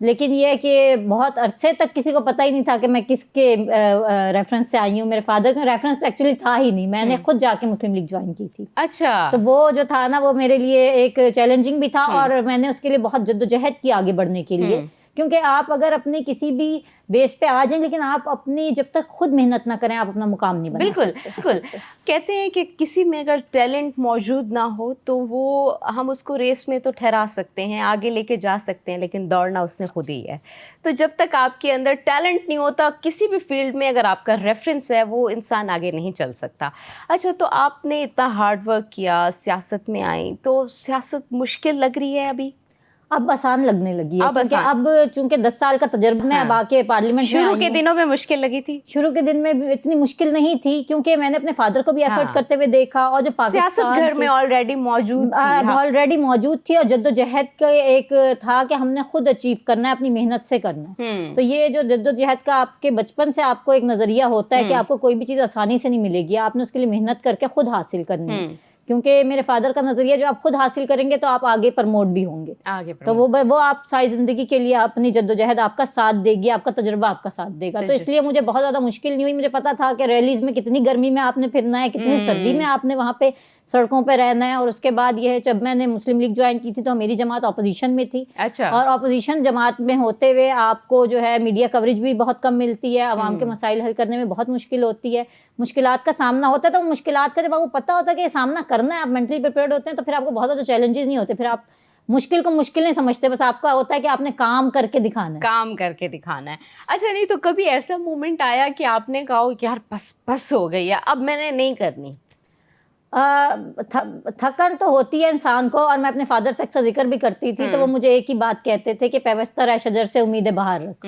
لیکن یہ ہے کہ بہت عرصے تک کسی کو پتہ ہی نہیں تھا کہ میں کس کے ریفرنس سے آئی ہوں. میرے فادر کا ریفرنس ایکچولی تھا ہی نہیں, میں نے خود جا کے مسلم لیگ جوائن کی تھی. اچھا. تو وہ جو تھا نا وہ میرے لیے ایک چیلنجنگ بھی تھا, اور میں نے اس کے لیے بہت جدوجہد کی آگے بڑھنے کے لیے, کیونکہ آپ اگر اپنے کسی بھی بیس پہ آ جائیں لیکن آپ اپنی جب تک خود محنت نہ کریں آپ اپنا مقام نہیں بنا سکتے. بالکل. کہتے ہیں کہ کسی میں اگر ٹیلنٹ موجود نہ ہو تو وہ ہم اس کو ریس میں تو ٹھہرا سکتے ہیں, آگے لے کے جا سکتے ہیں, لیکن دوڑنا اس نے خود ہی ہے. تو جب تک آپ کے اندر ٹیلنٹ نہیں ہوتا کسی بھی فیلڈ میں, اگر آپ کا ریفرنس ہے, وہ انسان آگے نہیں چل سکتا. اچھا, تو آپ نے اتنا ہارڈ ورک کیا, سیاست میں آئیں, تو سیاست مشکل لگ رہی ہے ابھی؟ اب آسان لگنے لگی ہے, کیونکہ اب چونکہ 10 سال کا تجربہ میں اب آ کے پارلیمنٹ میں شروع کے دنوں میں مشکل لگی تھی؟ شروع کے دن میں اتنی مشکل نہیں تھی, کیونکہ میں نے اپنے فادر کو بھی ایفرٹ کرتے ہوئے دیکھا, اور جو سیاست گھر میں آلریڈی موجود تھی, اور جدوجہد کا ایک تھا کہ ہم نے خود اچیو کرنا ہے, اپنی محنت سے کرنا ہے. تو یہ جو جدوجہد کا آپ کے بچپن سے آپ کو ایک نظریہ ہوتا ہے کہ آپ کو کوئی بھی چیز آسانی سے نہیں ملے گی, آپ نے اس کے لیے محنت کر کے خود حاصل کرنی ہے. کیونکہ میرے فادر کا نظریہ جو آپ خود حاصل کریں گے تو آپ آگے پرموٹ بھی ہوں گے, تو وہ آپ ساری زندگی کے لیے اپنی جدوجہد آپ کا ساتھ دے گی, آپ کا تجربہ آپ کا ساتھ دے گا. تو اس لیے مجھے بہت زیادہ مشکل نہیں ہوئی. مجھے پتا تھا کہ ریلیز میں کتنی گرمی میں آپ نے پھرنا ہے, کتنی سردی میں آپ نے وہاں پہ سڑکوں پہ رہنا ہے. اور اس کے بعد یہ ہے, جب میں نے مسلم لیگ جوائن کی تھی تو میری جماعت اپوزیشن میں تھی, اور اپوزیشن جماعت میں ہوتے ہوئے آپ کو جو ہے میڈیا کوریج بھی بہت کم ملتی ہے, عوام کے مسائل حل کرنے میں بہت مشکل ہوتی ہے, مشکلات کا سامنا ہوتا ہے. تو مشکلات کا جب آپ کو پتہ ہوتا ہے کہ یہ سامنا کرنا ہے, آپ مینٹلی پریپیئرڈ ہوتے ہیں, تو پھر آپ کو بہت زیادہ چیلنجز نہیں ہوتے, پھر آپ مشکل کو مشکل نہیں سمجھتے, بس آپ کا ہوتا ہے کہ آپ نے کام کر کے دکھانا ہے. اچھا, نہیں تو کبھی ایسا مومنٹ آیا کہ آپ نے کہا کہ یار بس ہو گئی ہے, اب میں نے نہیں کرنی؟ تھکن تو ہوتی ہے انسان کو, اور میں اپنے فادر سے اکثر ذکر بھی کرتی تھی, تو وہ مجھے ایک ہی بات کہتے تھے کہ پیوستہ رہ شجر سے امید بہار رکھ.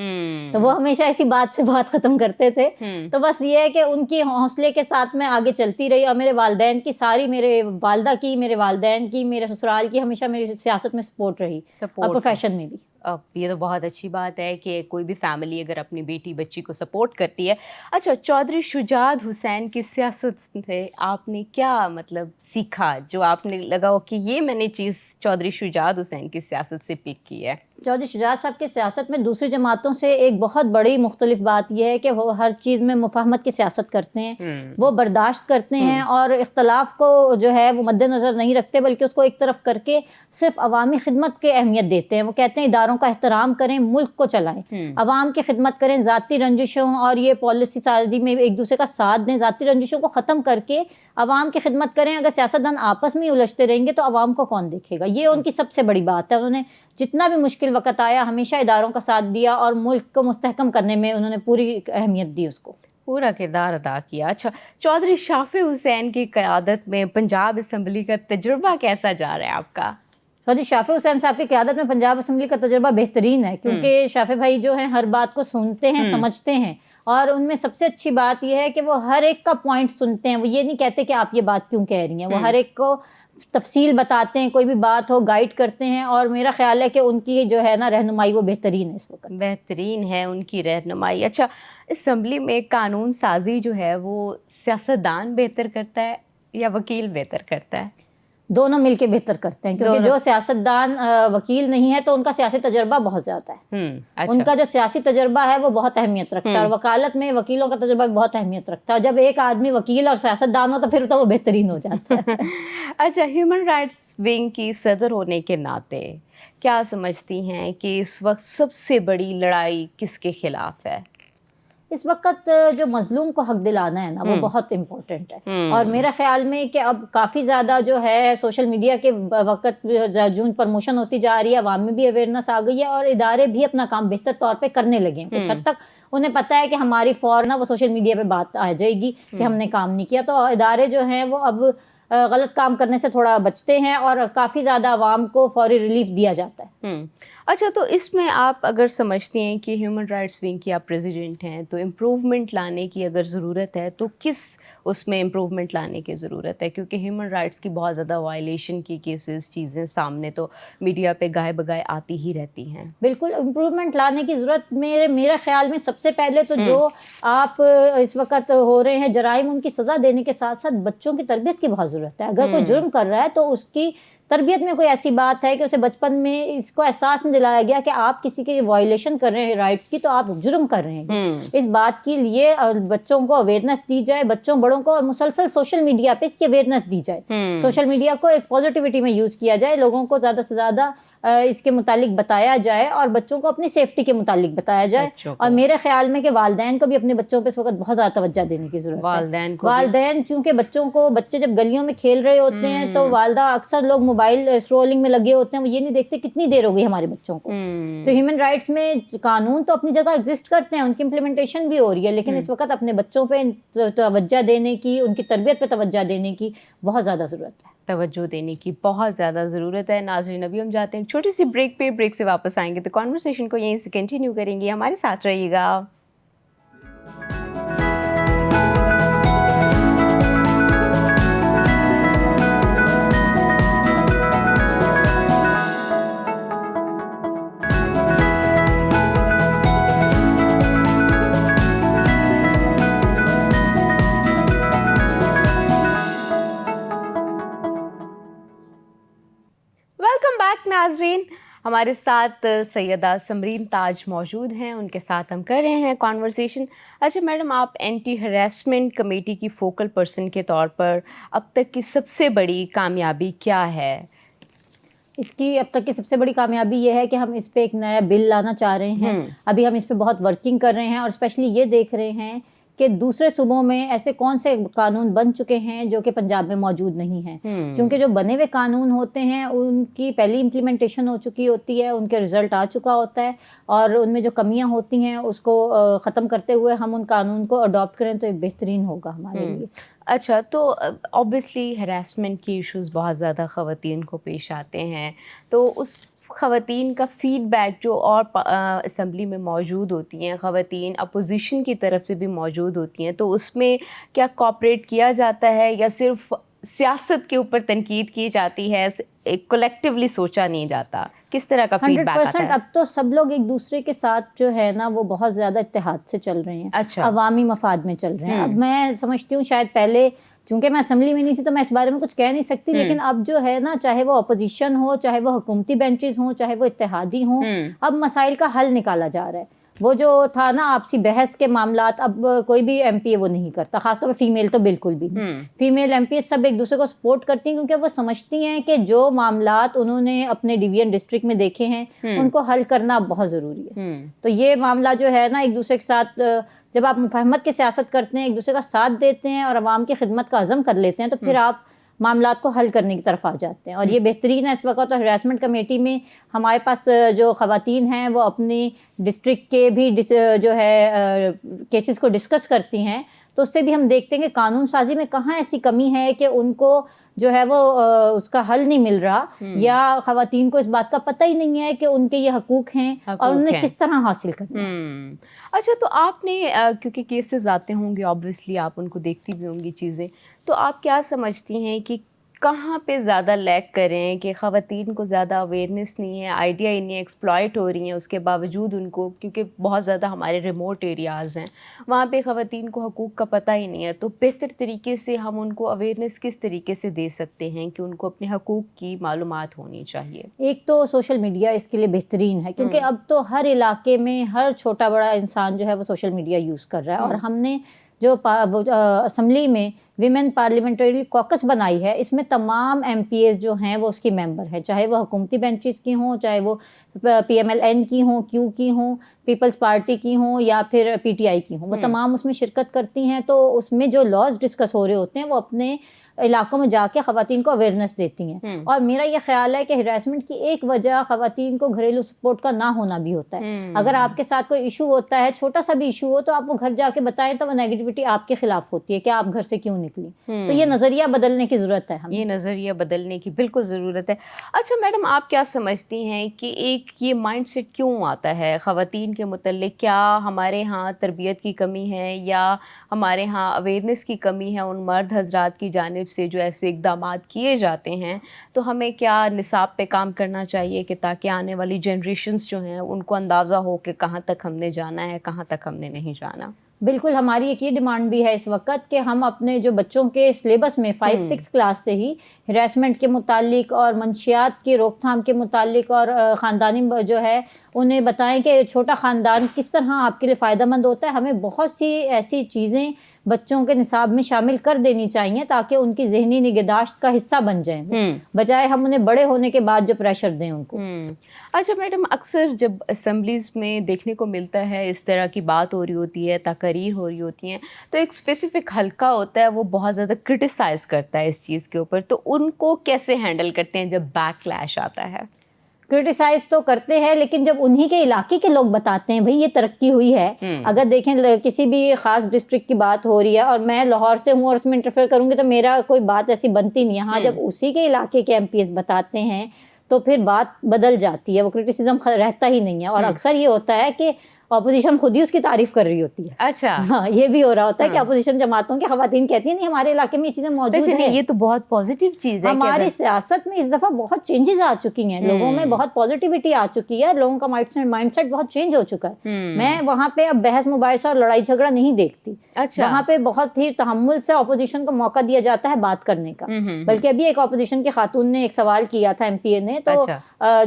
تو وہ ہمیشہ اسی بات سے بات ختم کرتے تھے. تو بس یہ ہے کہ ان کی حوصلے کے ساتھ میں آگے چلتی رہی, اور میرے والدین کی ساری, میرے والدہ کی, میرے والدین کی, میرے سسرال کی ہمیشہ میری سیاست میں سپورٹ رہی, اور پروفیشن میں بھی. یہ تو بہت اچھی بات ہے کہ کوئی بھی فیملی اگر اپنی بیٹی بچی کو سپورٹ کرتی ہے. اچھا, چودھری شجاعت حسین کی سیاست سے آپ نے کیا مطلب سیکھا, جو آپ نے لگا ہو کہ یہ میں نے چیز چودھری شجاعت حسین کی سیاست سے پک کی ہے؟ چودھری شجاعت صاحب کی سیاست میں دوسری جماعتوں سے ایک بہت بڑی مختلف بات یہ ہے کہ وہ ہر چیز میں مفاہمت کی سیاست کرتے ہیں, وہ برداشت کرتے ہیں, اور اختلاف کو جو ہے وہ مد نظر نہیں رکھتے, بلکہ اس کو ایک طرف کر کے صرف عوامی خدمت کی اہمیت دیتے ہیں. وہ کہتے ہیں اداروں کا احترام کریں, ملک کو چلائیں, عوام کی خدمت کریں, ذاتی رنجشوں اور یہ پالیسی سازی میں ایک دوسرے کا ساتھ دیں, ذاتی رنجشوں کو ختم کر کے عوام کی خدمت کریں. اگر سیاستدان آپس میں الجھتے رہیں گے تو عوام کو کون دیکھے گا, یہ ان کی سب سے بڑی بات ہے. انہوں نے جتنا بھی مشکل وقت آیا ہمیشہ اداروں کا ساتھ دیا, اور ملک کو مستحکم کرنے میں انہوں نے پوری اہمیت دی, اس کو پورا کردار ادا کیا. اچھا, چودھری شافی حسین کی قیادت میں پنجاب اسمبلی کا تجربہ کیسا جا رہا ہے آپ کا؟ چودھری شافی حسین صاحب کی قیادت میں پنجاب اسمبلی کا تجربہ بہترین ہے, کیونکہ شافی بھائی جو ہیں ہر بات کو سنتے ہیں, سمجھتے ہیں, اور ان میں سب سے اچھی بات یہ ہے کہ وہ ہر ایک کا پوائنٹ سنتے ہیں. وہ یہ نہیں کہتے کہ آپ یہ بات کیوں کہہ رہی ہیں, وہ ہر ایک کو تفصیل بتاتے ہیں, کوئی بھی بات ہو گائیڈ کرتے ہیں, اور میرا خیال ہے کہ ان کی جو ہے نا رہنمائی وہ بہترین ہے, اس وقت بہترین ہے ان کی رہنمائی. اچھا, اسمبلی میں قانون سازی جو ہے وہ سیاستدان بہتر کرتا ہے یا وکیل بہتر کرتا ہے؟ دونوں مل کے بہتر کرتے ہیں, کیونکہ جو سیاستدان وکیل نہیں ہے تو ان کا سیاسی تجربہ بہت زیادہ ہے. ان کا جو سیاسی تجربہ ہے وہ بہت اہمیت رکھتا ہے, اور وکالت میں وکیلوں کا تجربہ بہت اہمیت رکھتا ہے. جب ایک آدمی وکیل اور سیاستدان ہو تو پھر تو وہ بہترین ہو جاتا ہے. اچھا, ہیومن رائٹس ونگ کی صدر ہونے کے ناطے کیا سمجھتی ہیں کہ اس وقت سب سے بڑی لڑائی کس کے خلاف ہے؟ اس وقت جو مظلوم کو حق دلانا ہے نا وہ بہت امپورٹنٹ ہے, اور میرا خیال میں کہ اب کافی زیادہ جو ہے سوشل میڈیا کے وقت جو پروموشن ہوتی جا رہی ہے, عوام میں بھی اویئرنیس آ گئی ہے, اور ادارے بھی اپنا کام بہتر طور پہ کرنے لگے ہیں. کچھ حد تک انہیں پتہ ہے کہ ہماری فوراً وہ سوشل میڈیا پہ بات آ جائے گی کہ ہم نے کام نہیں کیا, تو ادارے جو ہیں وہ اب غلط کام کرنے سے تھوڑا بچتے ہیں, اور کافی زیادہ عوام کو فوری ریلیف دیا جاتا ہے. اچھا, تو اس میں آپ اگر سمجھتے ہیں کہ ہیومن رائٹس ونگ کی آپ پریزیڈنٹ ہیں, تو امپروومنٹ لانے کی اگر ضرورت ہے تو کس اس میں امپروومنٹ لانے کی ضرورت ہے؟ کیونکہ ہیومن رائٹس کی بہت زیادہ وائلیشن کی کیسز چیزیں سامنے تو میڈیا پہ گائے بگائے آتی ہی رہتی ہیں. بالکل امپروومنٹ لانے کی ضرورت میرے خیال میں سب سے پہلے تو جو آپ اس وقت ہو رہے ہیں جرائم, ان کی سزا دینے کے ساتھ ساتھ بچوں کی تربیت کی بہت ضرورت ہے. اگر کوئی جرم کر رہا ہے تو اس کی تربیت میں کوئی ایسی بات ہے کہ اسے بچپن میں اس کو احساس نہیں دلایا گیا کہ آپ کسی کے وائلیشن کر رہے ہیں رائٹس کی تو آپ جرم کر رہے ہیں. اس بات کے لیے بچوں کو اویئرنیس دی جائے, بچوں بڑوں کو, اور مسلسل سوشل میڈیا پہ اس کی اویئرنیس دی جائے. سوشل میڈیا کو ایک پازیٹیوٹی میں یوز کیا جائے, لوگوں کو زیادہ سے زیادہ اس کے متعلق بتایا جائے اور بچوں کو اپنی سیفٹی کے متعلق بتایا جائے. اور میرے خیال میں کہ والدین کو بھی اپنے بچوں پہ اس وقت بہت زیادہ توجہ دینے کی ضرورت ہے. والدین چونکہ بچے جب گلیوں میں کھیل رہے ہوتے ہیں تو والدہ اکثر لوگ موبائل اسکرولنگ میں لگے ہوتے ہیں, وہ یہ نہیں دیکھتے کتنی دیر ہو گئی ہمارے بچوں کو. تو ہیومن رائٹس میں قانون تو اپنی جگہ ایگزسٹ کرتے ہیں, ان کی امپلیمنٹیشن بھی ہو رہی ہے, لیکن اس وقت اپنے بچوں پہ توجہ دینے کی, ان کی تربیت پہ توجہ دینے کی بہت زیادہ ضرورت ہے. توجہ دینے کی بہت زیادہ ضرورت ہے. ناظرین ابھی ہم جاتے ہیں ایک چھوٹی سی بریک پہ, بریک سے واپس آئیں گے تو کانورسیشن کو یہیں سے کنٹینیو کریں گے. ہمارے ساتھ رہیے گا. ویلکم بیک ناظرین. ہمارے ساتھ سیدہ سمرین تاج موجود ہیں, ان کے ساتھ ہم کر رہے ہیں کانورسیشن. اچھا میڈم, آپ اینٹی ہراسمنٹ کمیٹی کی فوکل پرسن کے طور پر اب تک کی سب سے بڑی کامیابی کیا ہے؟ اس کی اب تک کی سب سے بڑی کامیابی یہ ہے کہ ہم اس پہ ایک نیا بل لانا چاہ رہے ہیں. ابھی ہم اس پہ بہت ورکنگ کر رہے ہیں اور اسپیشلی یہ دیکھ رہے ہیں کہ دوسرے صوبوں میں ایسے کون سے قانون بن چکے ہیں جو کہ پنجاب میں موجود نہیں ہیں. کیونکہ جو بنے ہوئے قانون ہوتے ہیں ان کی پہلی امپلیمنٹیشن ہو چکی ہوتی ہے, ان کے رزلٹ آ چکا ہوتا ہے, اور ان میں جو کمیاں ہوتی ہیں اس کو ختم کرتے ہوئے ہم ان قانون کو اڈاپٹ کریں تو بہترین ہوگا ہمارے لیے. اچھا, تو آبویسلی ہراسمنٹ کی ایشوز بہت زیادہ خواتین کو پیش آتے ہیں, تو اس خواتین کا فیڈ بیک جو اور اسمبلی میں موجود ہوتی ہیں, خواتین اپوزیشن کی طرف سے بھی موجود ہوتی ہیں, تو اس میں کیا کوآپریٹ کیا جاتا ہے یا صرف سیاست کے اوپر تنقید کی جاتی ہے, کولیکٹیولی سوچا نہیں جاتا؟ کس طرح کا فیڈ بیک آتا ہے؟ 100% اب تو سب لوگ ایک دوسرے کے ساتھ جو ہے نا وہ بہت زیادہ اتحاد سے چل رہے ہیں. اچھا. عوامی مفاد میں چل رہے ہیں. اب میں سمجھتی ہوں شاید پہلے چونکہ میں اسمبلی میں نہیں تھی تو میں اس بارے میں کچھ کہہ نہیں سکتی, لیکن اب جو ہے نا چاہے وہ اپوزیشن ہو, چاہے وہ حکومتی بینچز ہوں, چاہے وہ اتحادی ہوں, اب مسائل کا حل نکالا جا رہا ہے. وہ جو تھا نا آپسی بحث کے معاملات, اب کوئی بھی ایم پی وہ نہیں کرتا, خاص طور پہ فیمیل تو بالکل بھی نہیں. فیمیل ایم پی سب ایک دوسرے کو سپورٹ کرتی ہیں کیونکہ وہ سمجھتی ہیں کہ جو معاملات انہوں نے اپنے ڈویژن ڈسٹرکٹ میں دیکھے ہیں ان کو حل کرنا بہت ضروری ہے. تو یہ معاملہ جو ہے نا ایک دوسرے کے ساتھ جب آپ مفاہمت کی سیاست کرتے ہیں, ایک دوسرے کا ساتھ دیتے ہیں اور عوام کی خدمت کا عزم کر لیتے ہیں, تو پھر آپ معاملات کو حل کرنے کی طرف آ جاتے ہیں. اور یہ بہترین ہے اس وقت. اور ہراسمنٹ کمیٹی میں ہمارے پاس جو خواتین ہیں وہ اپنی ڈسٹرکٹ کے بھی جو ہے کیسز کو ڈسکس کرتی ہیں, تو اس سے بھی ہم دیکھتے ہیں کہ قانون سازی میں کہاں ایسی کمی ہے کہ ان کو جو ہے وہ اس کا حل نہیں مل رہا, یا خواتین کو اس بات کا پتہ ہی نہیں ہے کہ ان کے یہ حقوق ہیں اور انہیں کس طرح حاصل کرنا ہے. اچھا, تو آپ نے کیونکہ کیسز آتے ہوں گے آبویسلی آپ ان کو دیکھتی بھی ہوں گی چیزیں, تو آپ کیا سمجھتی ہیں کہ کہاں پہ زیادہ لیک کریں کہ خواتین کو زیادہ اویئرنیس نہیں ہے, آئیڈیا ہی نہیں ہے, ایکسپلائٹ ہو رہی ہیں, اس کے باوجود ان کو, کیونکہ بہت زیادہ ہمارے ریموٹ ایریاز ہیں وہاں پہ خواتین کو حقوق کا پتہ ہی نہیں ہے, تو بہتر طریقے سے ہم ان کو اویئرنیس کس طریقے سے دے سکتے ہیں کہ ان کو اپنے حقوق کی معلومات ہونی چاہیے؟ ایک تو سوشل میڈیا اس کے لیے بہترین ہے, کیونکہ اب تو ہر علاقے میں ہر چھوٹا بڑا انسان جو ہے وہ سوشل میڈیا یوز کر رہا ہے. اور ہم نے جو اسمبلی میں ویمن پارلیمنٹری کوکس بنائی ہے, اس میں تمام ایم پی ایز جو ہیں وہ اس کی ممبر ہیں, چاہے وہ حکومتی بینچز کی ہوں, چاہے وہ پی ایم ایل این کی ہوں, کیو کی ہوں, پیپلز پارٹی کی ہوں, یا پھر پی ٹی آئی کی ہوں, وہ تمام اس میں شرکت کرتی ہیں. تو اس میں جو لاز ڈسکس ہو رہے ہوتے ہیں وہ اپنے علاقوں میں جا کے خواتین کو اویئرنیس دیتی ہیں. اور میرا یہ خیال ہے کہ ہراسمنٹ کی ایک وجہ خواتین کو گھریلو سپورٹ کا نہ ہونا بھی ہوتا ہے. اگر آپ کے ساتھ کوئی ایشو ہوتا ہے, چھوٹا سا بھی ایشو ہو, تو آپ وہ گھر جا کے بتائیں تو وہ نیگیٹیوٹی آپ کے خلاف ہوتی ہے کہ آپ گھر سے کیوں نکلی. تو یہ نظریہ بدلنے کی ضرورت ہے, یہ نظریہ بدلنے کی بالکل ضرورت ہے. اچھا میڈم, آپ کیا سمجھتی ہیں کہ ایک یہ مائنڈ سیٹ کیوں آتا ہے خواتین کے متعلق؟ کیا ہمارے ہاں تربیت کی کمی ہے یا ہمارے ہاں اویئرنیس کی کمی ہے ان مرد حضرات کی جانب سے جو ایسے اقدامات کیے جاتے ہیں؟ تو ہمیں کیا نصاب پہ کام کرنا چاہیے کہ تاکہ آنے والی جنریشنز جو ہیں ان کو اندازہ ہو کہ کہاں تک ہم نے جانا ہے, کہاں تک ہم نے نہیں جانا؟ بالکل ہماری ایک یہ ڈیمانڈ بھی ہے اس وقت کہ ہم اپنے جو بچوں کے سلیبس میں 5-6 کلاس سے ہی ہراسمنٹ کے متعلق اور منشیات کی روک تھام کے متعلق اور خاندانی جو ہے انہیں بتائیں کہ چھوٹا خاندان کس طرح آپ کے لیے فائدہ مند ہوتا ہے. ہمیں بہت سی ایسی چیزیں بچوں کے نصاب میں شامل کر دینی چاہیے تاکہ ان کی ذہنی نگہداشت کا حصہ بن جائیں, بجائے ہم انہیں بڑے ہونے کے بعد جو پریشر دیں ان کو. اچھا میڈم, اکثر جب اسمبلیز میں دیکھنے کو ملتا ہے اس طرح کی بات ہو رہی ہوتی ہے, تقاریر ہو رہی ہوتی ہیں, تو ایک اسپیسیفک حلقہ ہوتا ہے وہ بہت زیادہ کرٹیسائز کرتا ہے اس چیز کے اوپر, تو ان کو کیسے ہینڈل کرتے ہیں جب بیک کلیش آتا ہے؟ کرٹیسائز تو کرتے ہیں, لیکن جب انہی کے علاقے کے لوگ بتاتے ہیں بھئی یہ ترقی ہوئی ہے, اگر دیکھیں کسی بھی خاص ڈسٹرکٹ کی بات ہو رہی ہے اور میں لاہور سے ہوں اور اس میں انٹرفیئر کروں گی تو میرا کوئی بات ایسی بنتی نہیں ہے. ہاں جب اسی کے علاقے کے ایم پی ایس بتاتے ہیں تو پھر بات بدل جاتی ہے, وہ کرٹیسزم رہتا ہی نہیں ہے. اور اکثر یہ ہوتا ہے کہ اپوزیشن خود ہی اس کی تعریف کر رہی ہوتی ہے. اچھا, ہاں یہ بھی ہو رہا ہوتا ہے کہ اپوزیشن جماعتوں کی خواتین کہتی ہیں نہیں ہمارے علاقے میں یہ چیزیں موجود ہیں. یہ تو بہت پازیٹیو چیز ہے. ہماری سیاست میں اس دفعہ بہت چینجز آ چکی ہیں, لوگوں میں بہت پازیٹیوٹی آ چکی ہے, لوگوں کا مائنڈ سیٹ بہت چینج ہو چکا ہے. میں وہاں پہ اب بحث مباحثہ اور لڑائی جھگڑا نہیں دیکھتی. وہاں پہ بہت ہی تحمل سے اپوزیشن کو موقع دیا جاتا ہے بات کرنے کا. بلکہ ابھی ایک اپوزیشن کی خاتون نے ایک سوال کیا تھا ایم پی اے نے, تو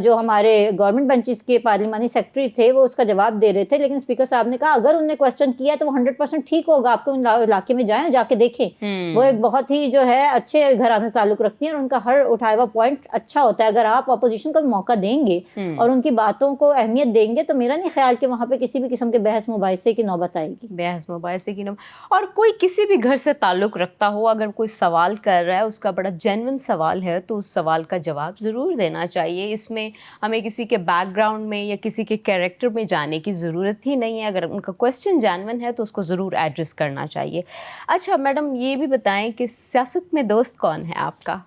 جو ہمارے گورنمنٹ بینچز کے پارلیمانی سیکرٹری تھے وہ اس کا جواب دے رہے تھے, لیکن اسپیکر صاحب نے کہا اگر انہوں نے کوسچن کیا تو وہ 100% ٹھیک ہوگا, آپ کو ان علاقے میں جائیں جا کے دیکھیں. وہ ایک بہت ہی جو ہے اچھے گھرانے سے تعلق رکھتی ہیں اور ان کا ہر اٹھایا ہوا پوائنٹ اچھا ہوتا ہے. اگر آپ اپوزیشن کو موقع دیں گے اور ان کی باتوں کو اہمیت دیں گے تو میرا نہیں خیال کہ وہاں پہ کسی بھی قسم کے بحث مباحثے کی نوبت آئے گی. بحث مباحثے کی نوبت, اور کوئی کسی بھی گھر سے تعلق رکھتا ہو اگر کوئی سوال کر رہا ہے, اس کا بڑا جینوئن سوال ہے, تو اس سوال کا جواب ضرور دینا چاہیے. اس میں ہمیں کسی کے بیک گراؤنڈ میں یا کسی کے کیریکٹر میں جانے کی ضرورت ہی نہیں ہے. اگر ان کا کویسچن جینوئن ہے تو اس کو ضرور ایڈریس کرنا چاہیے. اچھا میڈم, یہ بھی بتائیں کہ سیاست میں دوست کون ہے آپ کا؟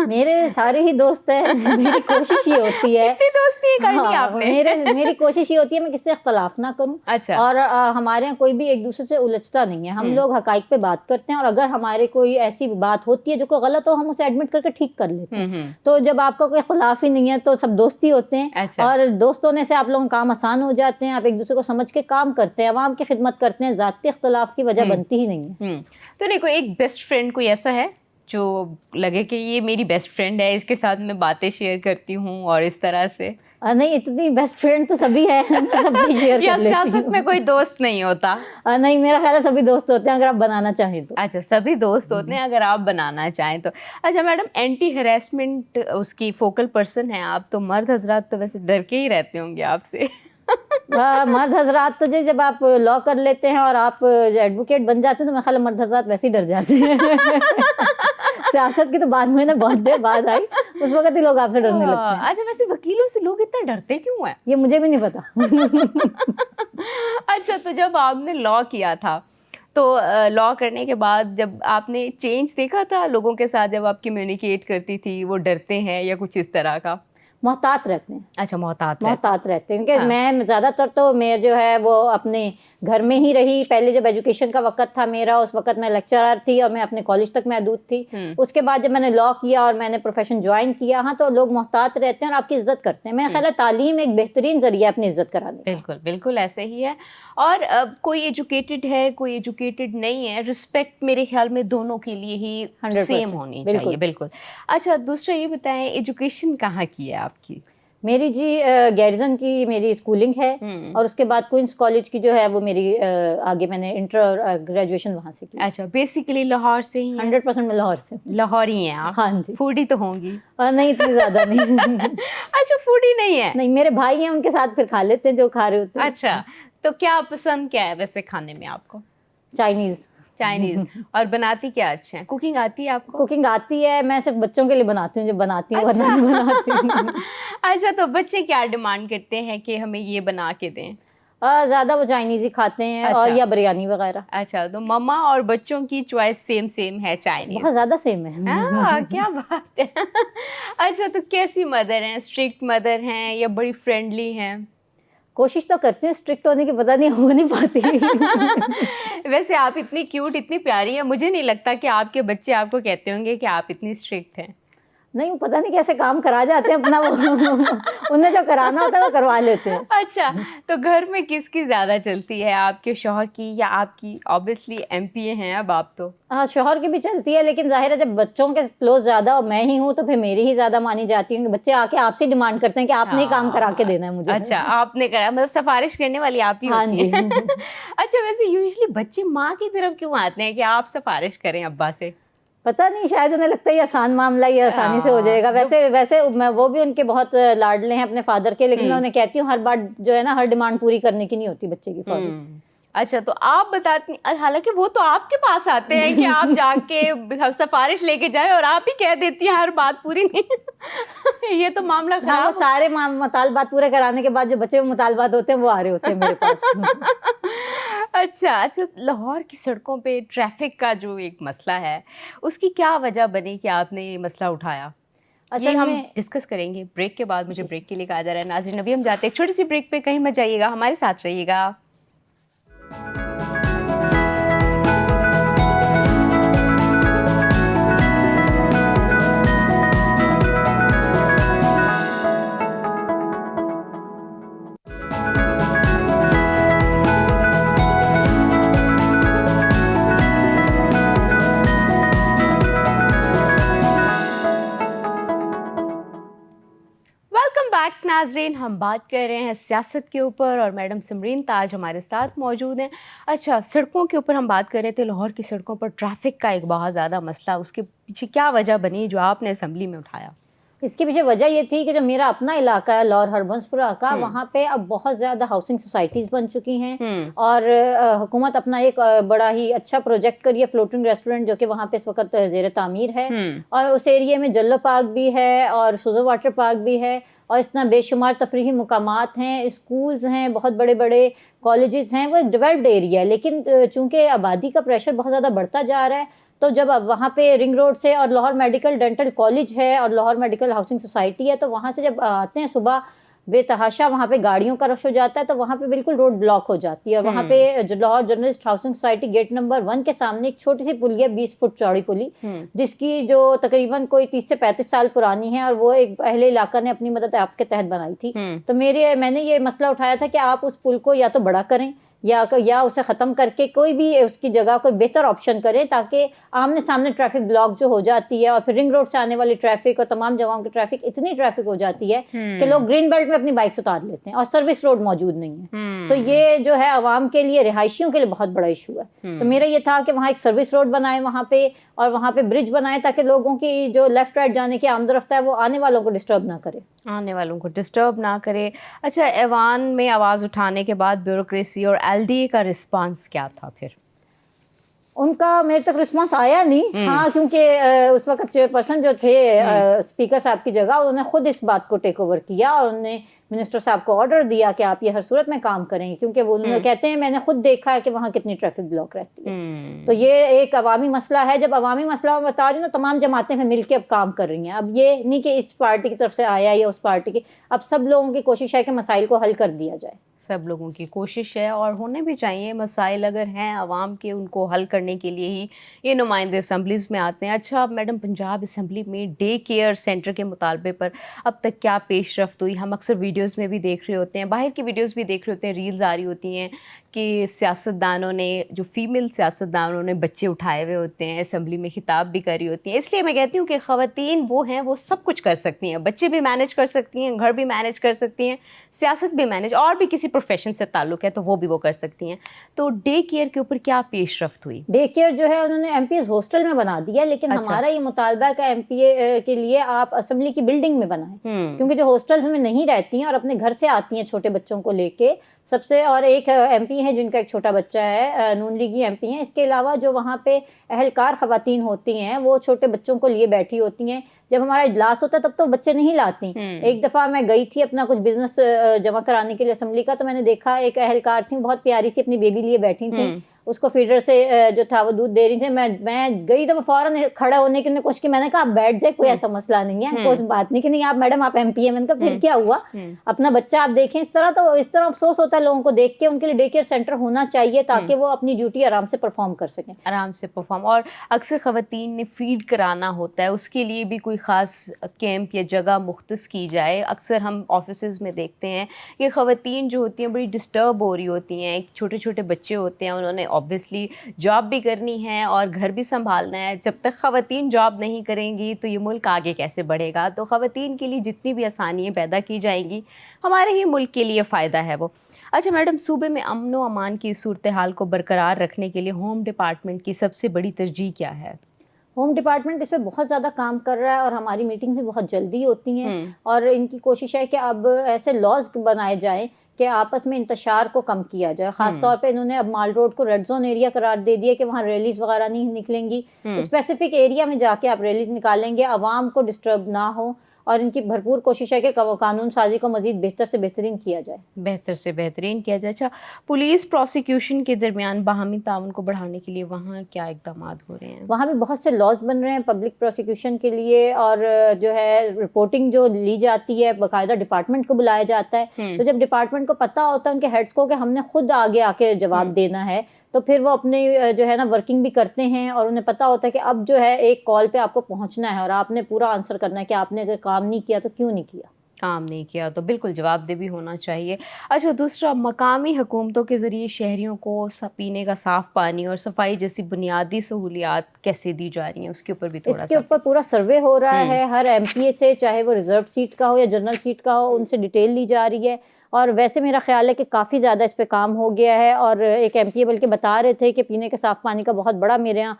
میرے سارے ہی دوست ہیں. میری کوشش یہ ہوتی ہے, کتنی دوستی کرنی آپ نے؟ میری کوشش یہ ہوتی ہے میں کس سے اختلاف نہ کروں. اچھا. اور ہمارے یہاں کوئی بھی ایک دوسرے سے الجھتا نہیں ہے. ہم لوگ حقائق پہ بات کرتے ہیں, اور اگر ہمارے کوئی ایسی بات ہوتی ہے جو کوئی غلط ہو ہم اسے ایڈمٹ کر کے ٹھیک کر لیتے ہیں. تو جب آپ کا کوئی اختلاف ہی نہیں ہے تو سب دوستی ہوتے ہیں. اور دوست ہونے سے آپ لوگوں کا کام آسان ہو جاتے ہیں, آپ ایک دوسرے کو سمجھ کے کام کرتے ہیں, عوام کی خدمت کرتے ہیں, ذاتی اختلاف کی وجہ بنتی ہی نہیں ہے. تو نہیں کوئی ایک بیسٹ فرینڈ کوئی ایسا ہے جو لگے کہ یہ میری بیسٹ فرینڈ ہے, اس کے ساتھ میں باتیں شیئر کرتی ہوں اور اس طرح سے؟ نہیں, اتنی بیسٹ فرینڈ تو سبھی ہے, سب شیئر یا سیاست میں کوئی دوست نہیں ہوتا؟ نہیں, میرا خیال ہے سبھی دوست ہوتے ہیں اگر آپ بنانا چاہیں تو. اچھا, سبھی دوست ہوتے ہیں اگر آپ بنانا چاہیں تو. اچھا میڈم, اینٹی ہراسمنٹ اس کی فوکل پرسن ہیں آپ, تو مرد حضرات تو ویسے ڈر کے ہی رہتے ہوں گے آپ سے. مرد حضرات تو جب آپ لا کر لیتے ہیں اور آپ ایڈوکیٹ بن جاتے ہیں تو میرا خیال ہے مرد حضرات ویسے ہی ڈر جاتے ہیں. سیاست کی تو بعد میں بہت دیر بعد آئی, اس وقت ہی لوگ آپ سے ڈرنے لگتے ہیں. اچھا, ویسے وکیلوں سے لوگ اتنا ڈرتے کیوں ہیں؟ یہ مجھے بھی نہیں پتا. اچھا, تو جب آپ نے لا کیا تھا تو لا کرنے کے بعد جب آپ نے چینج دیکھا تھا لوگوں کے ساتھ جب آپ کمیونیکیٹ کرتی تھی, وہ ڈرتے ہیں یا کچھ اس طرح کا؟ محتاط رہتے ہیں. اچھا, محتاط رہتے ہیں کیونکہ میں زیادہ تر تو میں جو ہے وہ اپنے گھر میں ہی رہی. پہلے جب ایجوکیشن کا وقت تھا میرا, اس وقت میں لیکچرر تھی اور میں اپنے کالج تک محدود تھی. اس کے بعد جب میں نے لا کیا اور میں نے پروفیشن جوائن کیا, ہاں تو لوگ محتاط رہتے ہیں اور آپ کی عزت کرتے ہیں. میرا خیال ہے تعلیم ایک بہترین ذریعہ ہے اپنی عزت کرانے کا. بالکل بالکل ایسے ہی ہے. اور کوئی ایجوکیٹڈ ہے کوئی ایجوکیٹڈ نہیں ہے, رسپیکٹ میرے خیال میں دونوں کے لیے ہی سیم ہونی چاہیے. بالکل. اچھا, دوسرا یہ بتائیں ایجوکیشن کہاں کی ہے آپ کی؟ میری جی گیرزن کی میری اسکولنگ ہے, اور اس کے بعد کوئنس کالج کی جو ہے وہ میری آگے میں نے انٹر اور گریجویشن وہاں سے کی. اچھا, بیسیکلی لاہور سے ہی 100% میں لاہور سے. لاہور ہی ہیں آپ؟ ہاں جی. فوڈی تو ہوں گی؟ نہیں, اتنی زیادہ نہیں. اچھا, فوڈی نہیں ہے؟ نہیں, میرے بھائی ہیں ان کے ساتھ پھر کھا لیتے ہیں جو کھا رہے ہوتے ہیں. اچھا, تو کیا پسند کیا ہے ویسے کھانے میں آپ کو؟ چائنیز. اور بناتی کیا اچھا ہے؟ کوکنگ آتی ہے آپ کو؟ کوکنگ آتی ہے, میں صرف بچوں کے لیے بناتی ہوں, جو بناتی ہوں ورنہ نہیں بناتی ہوں. اچھا, تو بچے کیا ڈیمانڈ کرتے ہیں کہ ہمیں یہ بنا کے دیں؟ زیادہ وہ چائنیز ہی کھاتے ہیں اور یا بریانی وغیرہ. اچھا, تو مما اور بچوں کی چوائس سیم ہے چائنیز؟ بہت زیادہ سیم ہے. کیا بات ہے. اچھا, تو کیسی مدر ہیں؟ اسٹرکٹ مدر ہیں یا بڑی فرینڈلی ہیں؟ کوشش تو کرتی ہوں اسٹرکٹ ہونے کی, پتہ نہیں ہو نہیں پاتی. ویسے آپ اتنی کیوٹ اتنی پیاری ہیں, مجھے نہیں لگتا کہ آپ کے بچے آپ کو کہتے ہوں گے کہ آپ اتنی اسٹرکٹ ہیں. نہیں پتہ نہیں کیسے کام کرا جاتے ہیں اپنا, وہ انہیں جو کرانا ہوتا ہے وہ کروا لیتے ہیں. اچھا, تو گھر میں کس کی زیادہ چلتی ہے, آپ کے شوہر کی یا آپ کی؟ آبویسلی ایم پی اے ہیں اب آپ تو. ہاں شوہر کی بھی چلتی ہے, لیکن ظاہر ہے جب بچوں کے کلوز زیادہ اور میں ہی ہوں تو پھر میری ہی زیادہ مانی جاتی ہے, کہ بچے آ کے آپ سے ڈیمانڈ کرتے ہیں کہ آپ نے کام کرا کے دینا ہے مجھے. اچھا, آپ نے کرا, مطلب سفارش کرنے والی آپ ہی ہاں ہوتی جی. ہیں. اچھا, ویسے یوزلی بچے ماں کی طرف کیوں آتے ہیں کہ آپ سفارش کریں ابا سے؟ پتہ نہیں, شاید انہیں لگتا ہے یہ آسان معاملہ, یہ آسانی سے ہو جائے گا. ویسے وہ بھی ان کے بہت لاڈلے ہیں اپنے فادر کے, لیکن میں انہیں کہتی ہوں ہر بات جو ہے نا ہر ڈیمانڈ پوری کرنے کی نہیں ہوتی بچے کی فادر. اچھا, تو آپ بتاتی, حالانکہ وہ تو آپ کے پاس آتے ہیں کہ آپ جا کے سفارش لے کے جائیں اور آپ ہی کہہ دیتی ہیں ہر بات پوری نہیں. یہ تو معاملہ ہاں, وہ خراب. سارے مطالبات پورے کرانے کے بعد جو بچے مطالبات ہوتے ہیں وہ آ رہے ہوتے ہیں میرے پاس. اچھا, لاہور کی سڑکوں پہ ٹریفک کا جو ایک مسئلہ ہے, اس کی کیا وجہ بنی کہ آپ نے یہ مسئلہ اٹھایا؟ یہ ہم ڈسکس کریں گے بریک کے بعد. مجھے بریک کے لیے کہا جا رہا ہے. ناظرین ابھی ہم جاتے ہیں ایک چھوٹی سی بریک پہ, کہیں مت جائیے گا, ہمارے ساتھ رہیے گا. ناظرین, ہم بات کر رہے ہیں سیاست کے اوپر اور میڈم سمرین تاج ہمارے ساتھ موجود ہیں. اچھا, سڑکوں کے اوپر ہم بات کر رہے تھے. لاہور کی سڑکوں پر ٹریفک کا ایک بہت زیادہ مسئلہ, اس کے پیچھے کیا وجہ بنی جو آپ نے اسمبلی میں اٹھایا؟ اس کے پیچھے وجہ یہ تھی کہ جو میرا اپنا علاقہ ہے لاہور ہربنس پورہ کا, وہاں پہ اب بہت زیادہ ہاؤسنگ سوسائٹیز بن چکی ہیں, اور حکومت اپنا ایک بڑا ہی اچھا پروجیکٹ کری ہے, فلوٹنگ ریسٹورنٹ, جو کہ وہاں پہ اس وقت زیر تعمیر ہے. اور اس ایریے میں جلو پارک بھی ہے اور سوزو واٹر پارک بھی ہے, اور اس طرح بے شمار تفریحی مقامات ہیں, اسکولز ہیں, بہت بڑے بڑے کالجز ہیں. وہ ایک ڈیولپڈ ایریا ہے, لیکن چونکہ آبادی کا پریشر بہت زیادہ بڑھتا جا رہا ہے, تو جب اب وہاں پہ رنگ روڈ سے, اور لاہور میڈیکل ڈینٹل کالج ہے اور لاہور میڈیکل ہاؤسنگ سوسائٹی ہے, تو وہاں سے جب آتے ہیں صبح بے تحاشا وہاں پہ گاڑیوں کا رش ہو جاتا ہے, تو وہاں پہ بالکل روڈ بلاک ہو جاتی ہے. اور وہاں پہ Lahore journalist housing society gate number 1 کے سامنے ایک چھوٹی سی پلی ہے, 20 فٹ چوڑی پلی, جس کی جو تقریباً کوئی 30 سے 35 سال پرانی ہے, اور وہ ایک اہل علاقہ نے اپنی مدد آپ کے تحت بنائی تھی. تو میں نے یہ مسئلہ اٹھایا تھا کہ آپ اس پل کو یا تو بڑا کریں یا اسے ختم کر کے کوئی بھی اس کی جگہ کوئی بہتر آپشن کریں, تاکہ آمنے سامنے ٹریفک بلاک جو ہو جاتی ہے, اور پھر رنگ روڈ سے آنے والی ٹریفک اور تمام جگہوں کی ٹریفک, اتنی ٹریفک ہو جاتی ہے کہ لوگ گرین بیلٹ میں اپنی بائکس اتار لیتے ہیں, اور سروس روڈ موجود نہیں ہے. تو یہ جو ہے عوام کے لیے, رہائشیوں کے لیے بہت بڑا ایشو ہے. تو میرا یہ تھا کہ وہاں ایک سروس روڈ بنائے وہاں پہ, اور وہاں پہ برج بنائے, تاکہ لوگوں کی جو لیفٹ رائٹ جانے کی آمد و رفت ہے وہ آنے والوں کو ڈسٹرب نہ کرے. اچھا, ایوان میں آواز اٹھانے کے بعد بیوروکریسی اور ایل ڈی اے کا رسپانس کیا تھا پھر؟ ان کا میرے تک رسپانس آیا نہیں. ہاں, کیونکہ اس وقت چیئر پرسن جو تھے اسپیکر صاحب کی جگہ, انہوں نے خود اس بات کو ٹیک اوور کیا, اور انہوں نے منسٹر صاحب کو آرڈر دیا کہ آپ یہ ہر صورت میں کام کریں, کیونکہ وہ انہوں نے کہتے ہیں میں نے خود دیکھا ہے کہ وہاں کتنی ٹریفک بلاک رہتی ہے. تو یہ ایک عوامی مسئلہ ہے. جب عوامی مسئلہ میں بتا رہی ہوں, تو تمام جماعتیں پھر مل کے اب کام کر رہی ہیں. اب یہ نہیں کہ اس پارٹی کی طرف سے آیا یا اس پارٹی کی, اب سب لوگوں کی کوشش ہے کہ مسائل کو حل کر دیا جائے. سب لوگوں کی کوشش ہے, اور ہونے بھی چاہیے. مسائل اگر ہیں عوام کے, ان کو حل کرنے کے لیے ہی یہ نمائندے اسمبلیز میں آتے ہیں. اچھا میڈم, پنجاب اسمبلی میں ڈے کیئر سینٹر کے مطالبے پر اب تک کیا پیش رفت ہوئی؟ ہم اکثر ویڈیوز میں بھی دیکھ رہے ہوتے ہیں, باہر کی ویڈیوز بھی دیکھ رہے ہوتے ہیں, ریلز آ رہی ہوتی ہیں کہ سیاستدانوں نے, جو فیمیل سیاستدانوں نے بچے اٹھائے ہوئے ہوتے ہیں, اسمبلی میں خطاب بھی کری ہوتی ہیں. اس لیے میں کہتی ہوں کہ خواتین وہ ہیں, وہ سب کچھ کر سکتی ہیں, بچے بھی مینیج کر سکتی ہیں, گھر بھی مینیج کر سکتی ہیں, سیاست بھی مینیج, اور بھی کسی پروفیشن سے تعلق ہے تو وہ بھی وہ کر سکتی ہیں. تو ڈے کیئر کے اوپر کیا پیش رفت ہوئی؟ ڈے کیئر جو ہے انہوں نے ایم پی ایز ہاسٹل میں بنا دیا, لیکن ہمارا یہ مطالبہ ہے کہ ایم پی اے کے لیے آپ اسمبلی کی بلڈنگ میں بنائیں, کیونکہ جو ہاسٹلز میں نہیں رہتی ہیں اور اپنے گھر سے آتی ہیں چھوٹے بچوں کو لے کے, سب سے, اور ایک ایم پی ہیں جن کا ایک چھوٹا بچہ ہے, نون لیگی ایم پی ہیں. اس کے علاوہ جو وہاں پہ اہلکار خواتین ہوتی ہیں وہ چھوٹے بچوں کو لیے بیٹھی ہوتی ہیں. جب ہمارا اجلاس ہوتا ہے تب تو بچے نہیں لاتی. ایک دفعہ میں گئی تھی اپنا کچھ بزنس جمع کرانے کے لیے اسمبلی کا, تو میں نے دیکھا ایک اہلکار تھی, بہت پیاری سی اپنی بیبی لیے بیٹھی تھیں. اس کو فیڈر سے جو تھا وہ دودھ دے رہی تھی. میں گئی تو میں فوراً کھڑا ہونے کی کوشش کی, میں نے کہا آپ بیٹھ جائے, کوئی ایسا مسئلہ نہیں ہے, کوئی بات نہیں کہ نہیں آپ میڈم آپ ایم پی ہے. میں نے کہا پھر کیا ہوا, اپنا بچہ آپ دیکھیں. اس طرح افسوس ہوتا ہے لوگوں کو دیکھ کے. ان کے لیے ڈے کیئر سینٹر ہونا چاہیے تاکہ وہ اپنی ڈیوٹی آرام سے پرفارم کر سکیں. آرام سے پرفارم. اور اکثر خواتین نے فیڈ کرانا ہوتا ہے, اس کے لیے بھی کوئی خاص کیمپ یا جگہ مختص کی جائے. اکثر ہم آفیسز میں دیکھتے ہیں کہ خواتین جو ہوتی ہیں بڑی ڈسٹرب ہو رہی ہوتی ہیں, چھوٹے چھوٹے بچے ہوتے ہیں, انہوں نے آبویسلی جاب بھی کرنی ہے اور گھر بھی سنبھالنا ہے. جب تک خواتین جاب نہیں کریں گی تو یہ ملک آگے کیسے بڑھے گا؟ تو خواتین کے لیے جتنی بھی آسانیاں پیدا کی جائیں گی ہمارے ہی ملک کے لیے فائدہ ہے وہ. اچھا میڈم, صوبے میں امن و امان کی صورتحال کو برقرار رکھنے کے لیے ہوم ڈپارٹمنٹ کی سب سے بڑی ترجیح کیا ہے؟ ہوم ڈپارٹمنٹ اس پہ بہت زیادہ کام کر رہا ہے اور ہماری میٹنگز بھی بہت جلدی ہوتی ہیں, اور ان کی کوشش ہے کہ اب ایسے لاز بنائے جائیں کہ آپس میں انتشار کو کم کیا جائے. خاص طور پہ انہوں نے اب مال روڈ کو ریڈ زون ایریا قرار دے دیا کہ وہاں ریلیز وغیرہ نہیں نکلیں گی. اسپیسیفک ایریا میں جا کے آپ ریلیز نکالیں گے, عوام کو ڈسٹرب نہ ہو, اور ان کی بھرپور کوشش ہے کہ قانون سازی کو مزید بہتر سے بہترین کیا جائے. بہتر سے بہترین کیا جائے. اچھا, پولیس پروسیکیوشن کے درمیان باہمی تعاون کو بڑھانے کے لیے وہاں کیا اقدامات ہو رہے ہیں؟ وہاں بھی بہت سے لاز بن رہے ہیں پبلک پروسیکیوشن کے لیے, اور جو ہے رپورٹنگ جو لی جاتی ہے باقاعدہ ڈپارٹمنٹ کو بلایا جاتا ہے. تو جب ڈپارٹمنٹ کو پتہ ہوتا ہے ان کے ہیڈس کو کہ ہم نے خود آگے آ کے جواب دینا ہے, تو پھر وہ اپنے جو ہے نا ورکنگ بھی کرتے ہیں, اور انہیں پتہ ہوتا ہے کہ اب جو ہے ایک کال پہ آپ کو پہنچنا ہے اور آپ نے پورا آنسر کرنا ہے کہ آپ نے اگر کام نہیں کیا تو کیوں نہیں کیا. کام نہیں کیا تو بالکل جواب دہ بھی ہونا چاہیے. اچھا, دوسرا, مقامی حکومتوں کے ذریعے شہریوں کو پینے کا صاف پانی اور صفائی جیسی بنیادی سہولیات کیسے دی جا رہی ہیں, اس کے اوپر بھی تھوڑا سا. اس کے اوپر پورا سروے ہو رہا ہے ہر ایم پی اے سے, چاہے وہ ریزرو سیٹ کا ہو یا جنرل سیٹ کا ہو, ان سے ڈیٹیل لی جا رہی ہے. اور ویسے میرا خیال ہے کہ کافی زیادہ اس پہ کام ہو گیا ہے, اور ایک ایم پی اے بلکہ بتا رہے تھے کہ پینے کے صاف پانی کا بہت بڑا میرے یہاں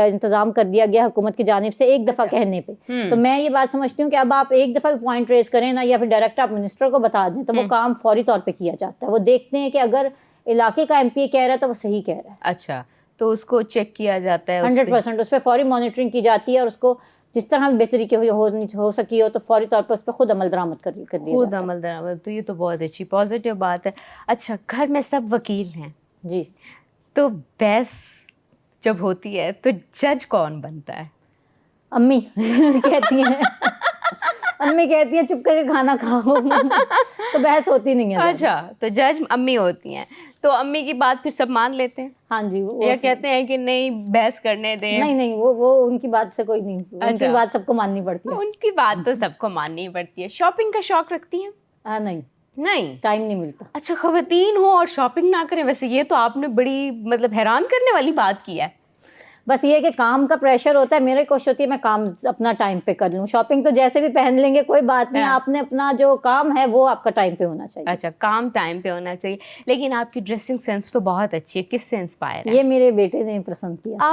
انتظام کر دیا گیا حکومت کی جانب سے ایک دفعہ کہنے پہ. تو میں یہ بات سمجھتی ہوں کہ اب آپ ایک دفعہ پوائنٹ ریز کریں نا, یا پھر ڈائریکٹ آپ منسٹر کو بتا دیں تو وہ کام فوری طور پہ کیا جاتا ہے. وہ دیکھتے ہیں کہ اگر علاقے کا ایم پی اے کہہ رہا ہے تو وہ صحیح کہہ رہا ہے. اچھا, تو اس کو چیک کیا جاتا ہے 100%, اس پہ فوری مانیٹرنگ کی جاتی ہے, اور اس کو جس طرح بہتری کے ہو سکی ہو تو فوری طور پر اس پہ خود عمل درآمد کر دیا جاتا ہے. خود عمل درآمد, تو یہ تو بہت اچھی پازیٹیو بات ہے. اچھا, گھر میں سب وکیل ہیں جی, تو بحث جب ہوتی ہے تو جج کون بنتا ہے؟ امی کہتی ہیں امی کہتی ہیں چپ کر کے کھانا کھاؤ, تو بحث ہوتی نہیں ہے. اچھا, تو جج امی ہوتی ہیں, تو امی کی بات پھر سب مان لیتے ہیں؟ ہاں جی, یا کہتے ہیں کہ نہیں بحث کرنے دیں؟ نہیں, وہ ان کی بات سے کوئی نہیں, ان کی بات سب کو ماننی پڑتی ہے. ان کی بات تو سب کو ماننی پڑتی ہے. شاپنگ کا شوق رکھتی ہیں؟ نہیں, ٹائم نہیں ملتا. اچھا, خواتین ہو اور شاپنگ نہ کریں, ویسے یہ تو آپ نے بڑی مطلب حیران کرنے والی بات کی ہے. بس یہ کہ کام کا پریشر ہوتا ہے, میرے کوشش ہوتی ہے میں کام اپنا ٹائم پہ کر لوں. شاپنگ تو جیسے بھی پہن لیں گے کوئی بات نہیں, آپ نے اپنا جو کام ہے وہ آپ کا ٹائم پہ ہونا چاہیے. اچھا, کام ٹائم پہ ہونا چاہیے. لیکن آپ کی ڈریسنگ سینس تو بہت اچھی ہے, کس سے انسپائر ہے؟ یہ میرے بیٹے نے پسند کیا.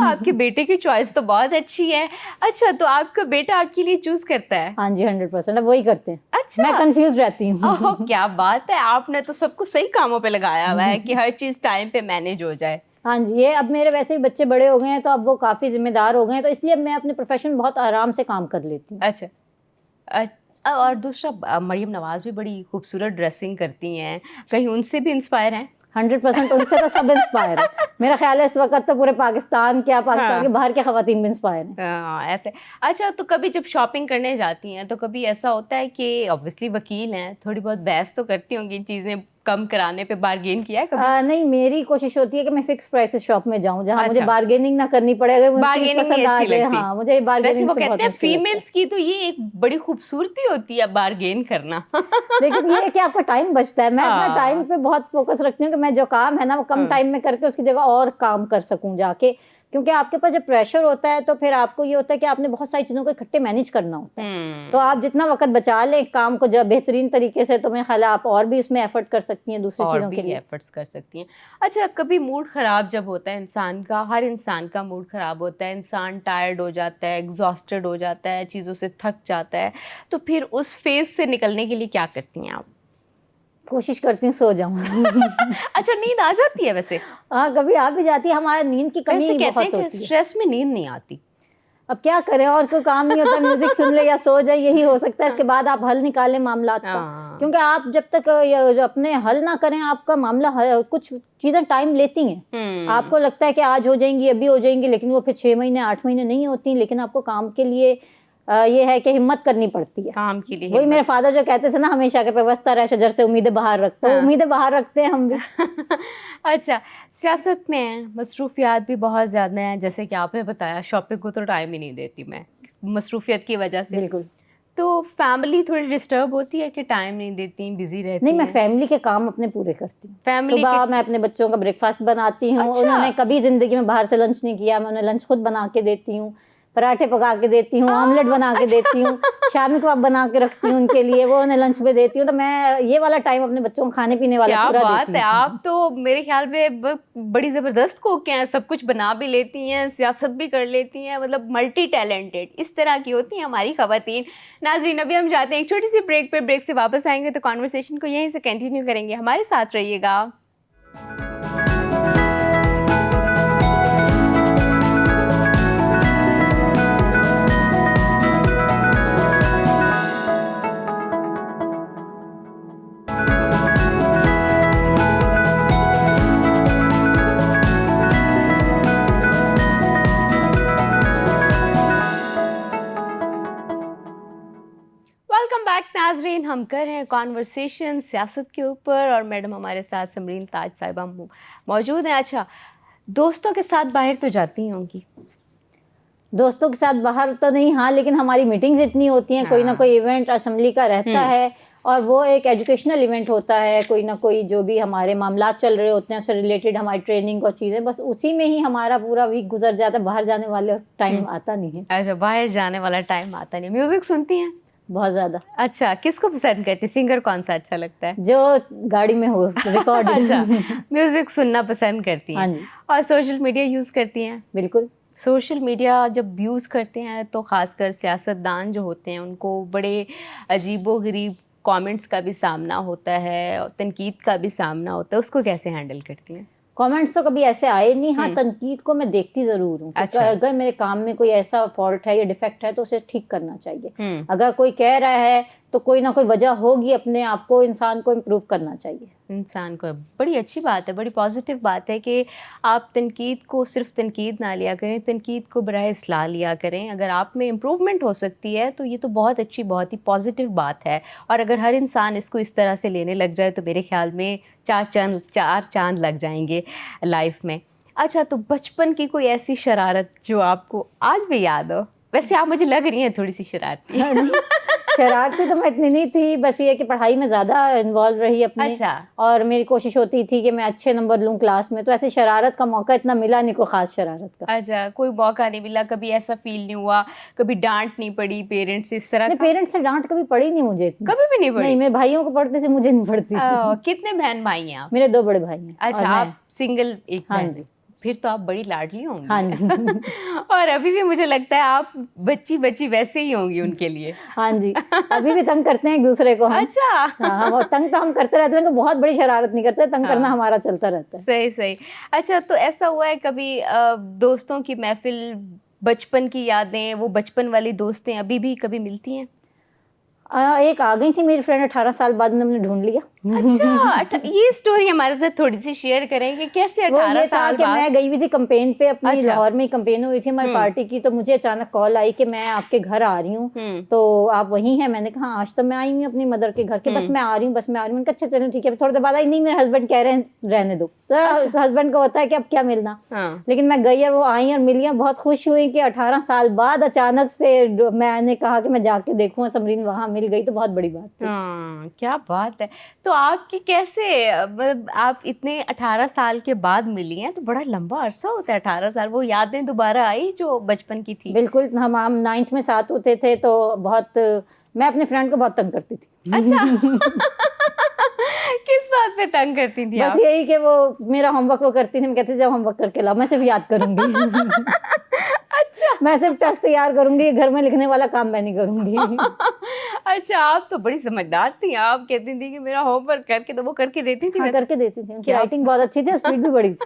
آپ کے بیٹے کی چوائس تو بہت اچھی ہے. اچھا, تو آپ کا بیٹا آپ کے لیے چوز کرتا ہے؟ ہاں جی, 100%, اب وہی کرتے ہیں. اچھا, میں کنفیوز رہتی ہوں. کیا بات ہے, آپ نے تو سب کو صحیح کاموں پہ لگایا ہوا ہے کہ ہر چیز ٹائم پہ مینیج ہو جائے. ہاں جی, یہ اب میرے ویسے بھی بچے بڑے ہو گئے ہیں تو اب وہ کافی ذمہ دار ہو گئے ہیں, تو اس لیے اب میں اپنے پروفیشن بہت آرام سے کام کر لیتی ہوں. اچھا, اور دوسرا, مریم نواز بھی بڑی خوبصورت ڈریسنگ کرتی ہیں, کہیں ان سے بھی انسپائر ہیں؟ 100%, ان سے تو سب انسپائر ہے. میرا خیال ہے اس وقت تو پورے پاکستان کے باہر کے خواتین بھی انسپائر ہیں. ایسے. اچھا, تو کبھی جب شاپنگ کرنے جاتی ہیں تو کبھی ایسا ہوتا ہے کہ آبویسلی وکیل ہیں, تھوڑی بہت بحث تو کرتی ہوں گی, چیزیں کم کرانے پہ بارگین کیا ہے کبھی؟ نہیں, میری کوشش ہوتی ہے کہ میں فکس پرائسز شاپ میں جاؤں جہاں مجھے بارگیننگ نہ کرنی پڑے. اگر مجھے پسند آ جائے, ہاں مجھے بارگیننگ سے بہت مشکل ہے. فیمیلز کی تو یہ ایک بڑی خوبصورتی ہوتی ہے بارگین کرنا. لیکن یہ ہے کہ آپ کا ٹائم بچتا ہے. میں اپنا ٹائم پہ بہت فوکس رکھتی ہوں کہ میں جو کام ہے نا وہ کم ٹائم میں کر کے اس کی جگہ اور کام کر سکوں جا کے, کیونکہ آپ کے پاس جب پریشر ہوتا ہے تو پھر آپ کو یہ ہوتا ہے کہ آپ نے بہت ساری چیزوں کو اکٹھے مینیج کرنا ہوتا ہے. تو آپ جتنا وقت بچا لیں کام کو جب بہترین طریقے سے, تو میرے خیال ہے آپ اور بھی اس میں ایفرٹ کر سکتی ہیں دوسری چیزوں کے لیے. ایفرٹس کر سکتی ہیں. اچھا, کبھی موڈ خراب جب ہوتا ہے انسان کا, ہر انسان کا موڈ خراب ہوتا ہے, انسان ٹائرڈ ہو جاتا ہے, ایگزاسٹڈ ہو جاتا ہے, چیزوں سے تھک جاتا ہے, تو پھر اس فیز سے نکلنے کے لیے کیا کرتی ہیں آپ؟ کوشش کرتی ہوں سو جاؤں. اچھا, نیند آ جاتی ہے ویسے؟ ہاں, کبھی آ بھی جاتی ہے. ہمارا نیند کی کمی بہت ہوتی ہے. اسٹریس میں نیند نہیں آتی. اب کیا کریں, اور کوئی کام نہیں ہوتا, میوزک سن لے یا سو جائے, یہی ہو سکتا ہے. اس کے بعد آپ حل نکالیں معاملات کا, کیونکہ آپ جب تک اپنے حل نہ کریں آپ کا معاملہ, کچھ چیزیں ٹائم لیتی ہیں. آپ کو لگتا ہے کہ آج ہو جائیں گی, ابھی ہو جائیں گی, لیکن وہ پھر 6 مہینے 8 مہینے نہیں ہوتی. لیکن آپ کو کام کے لیے یہ ہے کہ ہمت کرنی پڑتی ہے کام کے لیے. وہی میرے فادر جو کہتے تھے نا ہمیشہ کہ پیوستہ رہ شجر سے امیدیں باہر رکھتا, وہ امیدیں باہر رکھتے ہیں ہم بھی. اچھا, سیاست میں مصروفیات بھی بہت زیادہ ہیں, جیسے کہ آپ نے بتایا شاپنگ کو تو ٹائم ہی نہیں دیتی میں مصروفیت کی وجہ سے. بالکل. تو فیملی تھوڑی ڈسٹرب ہوتی ہے کہ ٹائم نہیں دیتی, بزی رہتی نہیں, ہیں؟ میں فیملی کے کام اپنے پورے کرتی ہوں. فیملی صبح میں اپنے بچوں کا بریک فاسٹ بناتی ہوں. انہوں نے کبھی زندگی میں باہر سے لنچ نہیں کیا, میں انہیں لنچ خود بنا کے دیتی ہوں, پراٹھے پکا کے دیتی ہوں, آملیٹ بنا کے دیتی ہوں, شامی کباب بنا کے رکھتی ہوں ان کے لیے, وہ انہیں لنچ پہ دیتی ہوں. تو میں یہ والا ٹائم اپنے بچوں کو کھانے پینے والا پورا دیتی ہوں. کیا بات ہے, آپ تو میرے خیال میں بڑی زبردست کوک ہیں, سب کچھ بنا بھی لیتی ہیں, سیاست بھی کر لیتی ہیں, مطلب ملٹی ٹیلنٹڈ اس طرح کی ہوتی ہیں ہماری خواتین. ناظرین, ابھی ہم جاتے ہیں ایک چھوٹی سی بریک پہ, بریک سے واپس آئیں گے تو کانورسیشن کو یہیں سے کنٹینیو کریں گے. ہمارے ساتھ رہیے گا. ویلکم بیک ناظرین, ہم کر رہے ہیں کانورسیشن سیاست کے اوپر اور میڈم ہمارے ساتھ سمرین تاج صاحبہ موجود ہیں. اچھا, دوستوں کے ساتھ باہر تو جاتی ہوں گی؟ دوستوں کے ساتھ باہر تو نہیں, ہاں, لیکن ہماری میٹنگز اتنی ہوتی ہیں, کوئی نہ کوئی ایونٹ اسمبلی کا رہتا ہے, اور وہ ایک ایجوکیشنل ایونٹ ہوتا ہے, کوئی نہ کوئی جو بھی ہمارے معاملات چل رہے ہوتے ہیں اس سے ریلیٹڈ ہماری ٹریننگ اور چیزیں, بس اسی میں ہی ہمارا پورا ویک گزر جاتا ہے. باہر جانے والا ٹائم آتا نہیں ہے. اچھا, باہر جانے والا ٹائم آتا نہیں. میوزک سنتی ہیں؟ بہت زیادہ. اچھا, کس کو پسند کرتی, سنگر کون سا اچھا لگتا ہے؟ جو گاڑی میں ہو ریکارڈ. اچھا, میوزک سننا پسند کرتی ہیں. ہاں جی. اور سوشل میڈیا یوز کرتی ہیں؟ بالکل. سوشل میڈیا جب یوز کرتے ہیں تو خاص کر سیاست دان جو ہوتے ہیں ان کو بڑے عجیب و غریب کامنٹس کا بھی سامنا ہوتا ہے, اور تنقید کا بھی سامنا ہوتا ہے, اس کو کیسے ہینڈل کرتی ہیں؟ کامنٹس تو کبھی ایسے آئے نہیں, ہاں تنقید کو میں دیکھتی ضرور ہوں. اگر میرے کام میں کوئی ایسا فالٹ ہے یا ڈیفیکٹ ہے تو اسے ٹھیک کرنا چاہیے. اگر کوئی کہہ رہا ہے تو کوئی نہ کوئی وجہ ہوگی, اپنے آپ کو انسان کو امپروو کرنا چاہیے. انسان کو بڑی اچھی بات ہے, بڑی پازیٹیو بات ہے کہ آپ تنقید کو صرف تنقید نہ لیا کریں, تنقید کو برائے اصلاح لیا کریں. اگر آپ میں امپروومنٹ ہو سکتی ہے تو یہ تو بہت اچھی, بہت ہی پازیٹیو بات ہے. اور اگر ہر انسان اس کو اس طرح سے لینے لگ جائے تو میرے خیال میں 4 چاند لگ جائیں گے لائف میں. اچھا, تو بچپن کی کوئی ایسی شرارت جو آپ کو آج بھی یاد ہو؟ ویسے آپ مجھے لگ رہی ہیں تھوڑی سی شرارتی. شرارتی تو میں اتنی نہیں تھی, بس یہ کہ پڑھائی میں زیادہ انوالو رہی اپنی. اچھا. اور میری کوشش ہوتی تھی کہ میں اچھے نمبر لوں کلاس میں, تو ایسے شرارت کا موقع اتنا ملا نہیں, کوئی خاص شرارت کا. اچھا, کوئی موقع نہیں ملا, کبھی ایسا فیل نہیں ہوا, کبھی ڈانٹ نہیں پڑی پیرنٹس اس طرح؟ پیرنٹس سے ڈانٹ کبھی پڑی نہیں مجھے. کبھی بھی نہیں پڑی؟ نہیں, میرے بھائیوں کو پڑھتے تھے, مجھے نہیں پڑتی. کتنے بہن بھائی ہیں آپ؟ میرے 2 بڑے بھائی ہیں. اچھا, آپ سنگل ایک ہاں بہن؟ جی. پھر تو آپ بڑی لاڈلی ہوں گی. ہاں جی. اور ابھی بھی مجھے لگتا ہے آپ بچی ویسے ہی ہوں گی ان کے لیے. ہاں جی, ابھی بھی تنگ کرتے ہیں ایک دوسرے کو ہم. اچھا. ہاں, تنگ تو ہم کرتے رہتے ہیں, بہت بڑی شرارت نہیں کرتے, تنگ کرنا ہمارا چلتا رہتا ہے. صحیح. اچھا, تو ایسا ہوا ہے کبھی دوستوں کی محفل, بچپن کی یادیں, وہ بچپن والی دوستیں ابھی بھی کبھی ملتی ہیں؟ ایک آ گئی تھی میری فرینڈ, 18 سال بعد انہوں نے ڈھونڈ لیا. اچھا, یہ اسٹوری ہمارے ساتھ تھوڑی سی شیئر کریں کہ کیسے 18 سال بعد؟ میں گئی ہوئی تھی کمپین پہ اپنی, لاہور میں کمپین ہوئی تھی ہماری پارٹی کی, تو مجھے اچانک کال آئی کہ میں آپ کے گھر آ رہی ہوں, تو آپ وہیں ہیں؟ میں نے کہا آج تو میں آئی ہوں اپنی مدر کے گھر کے, بس میں آ رہی ہوں. اچھا چلیں ٹھیک ہے. تھوڑی دیر بعد آئی, نہیں میرے ہسبینڈ کہہ رہے ہیں رہنے دو. ہسبینڈ کو ہوتا ہے کہ اب کیا ملنا, لیکن میں گئی اور وہ آئی اور ملی, بہت خوش ہوئی کہ 18 سال بعد اچانک سے میں نے کہا کہ میں جا کے دیکھوں, سمرین وہاں مل گئی, تو بہت بڑی بات تھی. کیا بات ہے. تو آپ کی کیسے, آپ اتنے 18 سال کے بعد ملی ہیں, تو بڑا لمبا عرصہ ہوتا ہے 18 سال, وہ یادیں دوبارہ آئی جو بچپن کی تھی؟ بالکل. ہم 9th میں ساتھ ہوتے تھے, تو بہت, میں اپنے فرینڈ کو بہت تنگ کرتی تھی. اچھا. کس بات پہ تنگ کرتی تھی آپ؟ بس یہی کہ وہ میرا ہوم ورک وہ کرتی تھی, میں کہتی تھی جب ہوم ورک کر کے لاؤ, میں صرف یاد کروں گی. اچھا, میں صرف ٹیسٹ تیار کروں گی, گھر میں لکھنے والا کام میں نہیں کروں گی. اچھا, آپ تو بڑی سمجھدار تھی, آپ کہتی تھی کہ میرا ہوم ورک کر کے, تو وہ کر کے دیتی تھی. کر کے دیتی تھی, ان کی رائٹنگ بہت اچھی تھی, اسپیڈ بھی بڑی تھی.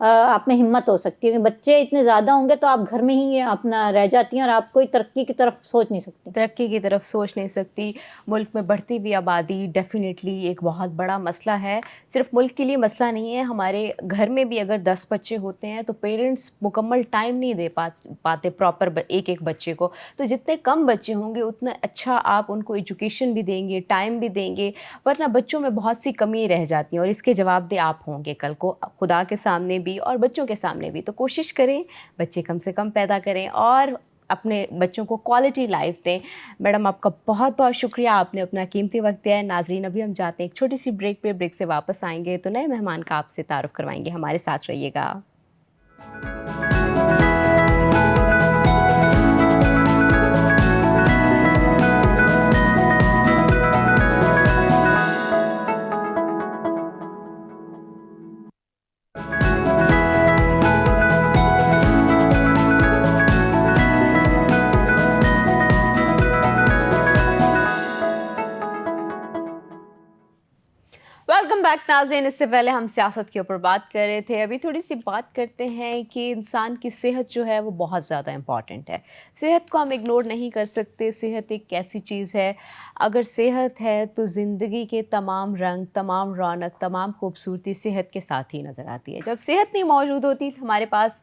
آپ میں ہمت ہو سکتی ہے. بچے اتنے زیادہ ہوں گے تو آپ گھر میں ہی اپنا رہ جاتی ہیں اور آپ کوئی ترقی کی طرف سوچ نہیں سکتی. ترقی کی طرف سوچ نہیں سکتی. ملک میں بڑھتی ہوئی آبادی ڈیفینیٹلی ایک بہت بڑا مسئلہ ہے. صرف ملک کے لیے مسئلہ نہیں ہے, ہمارے گھر میں بھی اگر 10 بچے ہوتے ہیں تو پیرنٹس مکمل ٹائم نہیں دے پاتے پراپر ایک بچے کو. تو جتنے کم بچے ہوں گے اتنا اچھا آپ ان کو ایجوکیشن بھی دیں گے, ٹائم بھی دیں گے, ورنہ بچوں میں بہت سی کمی رہ جاتی ہیں اور اس کے جواب دہ آپ ہوں گے کل کو خدا کے سامنے بھی اور بچوں کے سامنے بھی. تو کوشش کریں بچے کم سے کم پیدا کریں اور اپنے بچوں کو کوالٹی لائف دیں. میڈم آپ کا بہت بہت شکریہ, آپ نے اپنا قیمتی وقت دیا ہے. ناظرین ابھی ہم جاتے ہیں ایک چھوٹی سی بریک پہ, بریک سے واپس آئیں گے تو نئے مہمان کا آپ سے تعارف کروائیں گے. ہمارے ساتھ رہیے گا. ویلکم بیک ناظرین. اس سے پہلے ہم سیاست کے اوپر بات کر رہے تھے, ابھی تھوڑی سی بات کرتے ہیں کہ انسان کی صحت جو ہے وہ بہت زیادہ امپورٹنٹ ہے. صحت کو ہم اگنور نہیں کر سکتے. صحت ایک ایسی چیز ہے, اگر صحت ہے تو زندگی کے تمام رنگ, تمام رونق, تمام خوبصورتی صحت کے ساتھ ہی نظر آتی ہے. جب صحت نہیں موجود ہوتی ہمارے پاس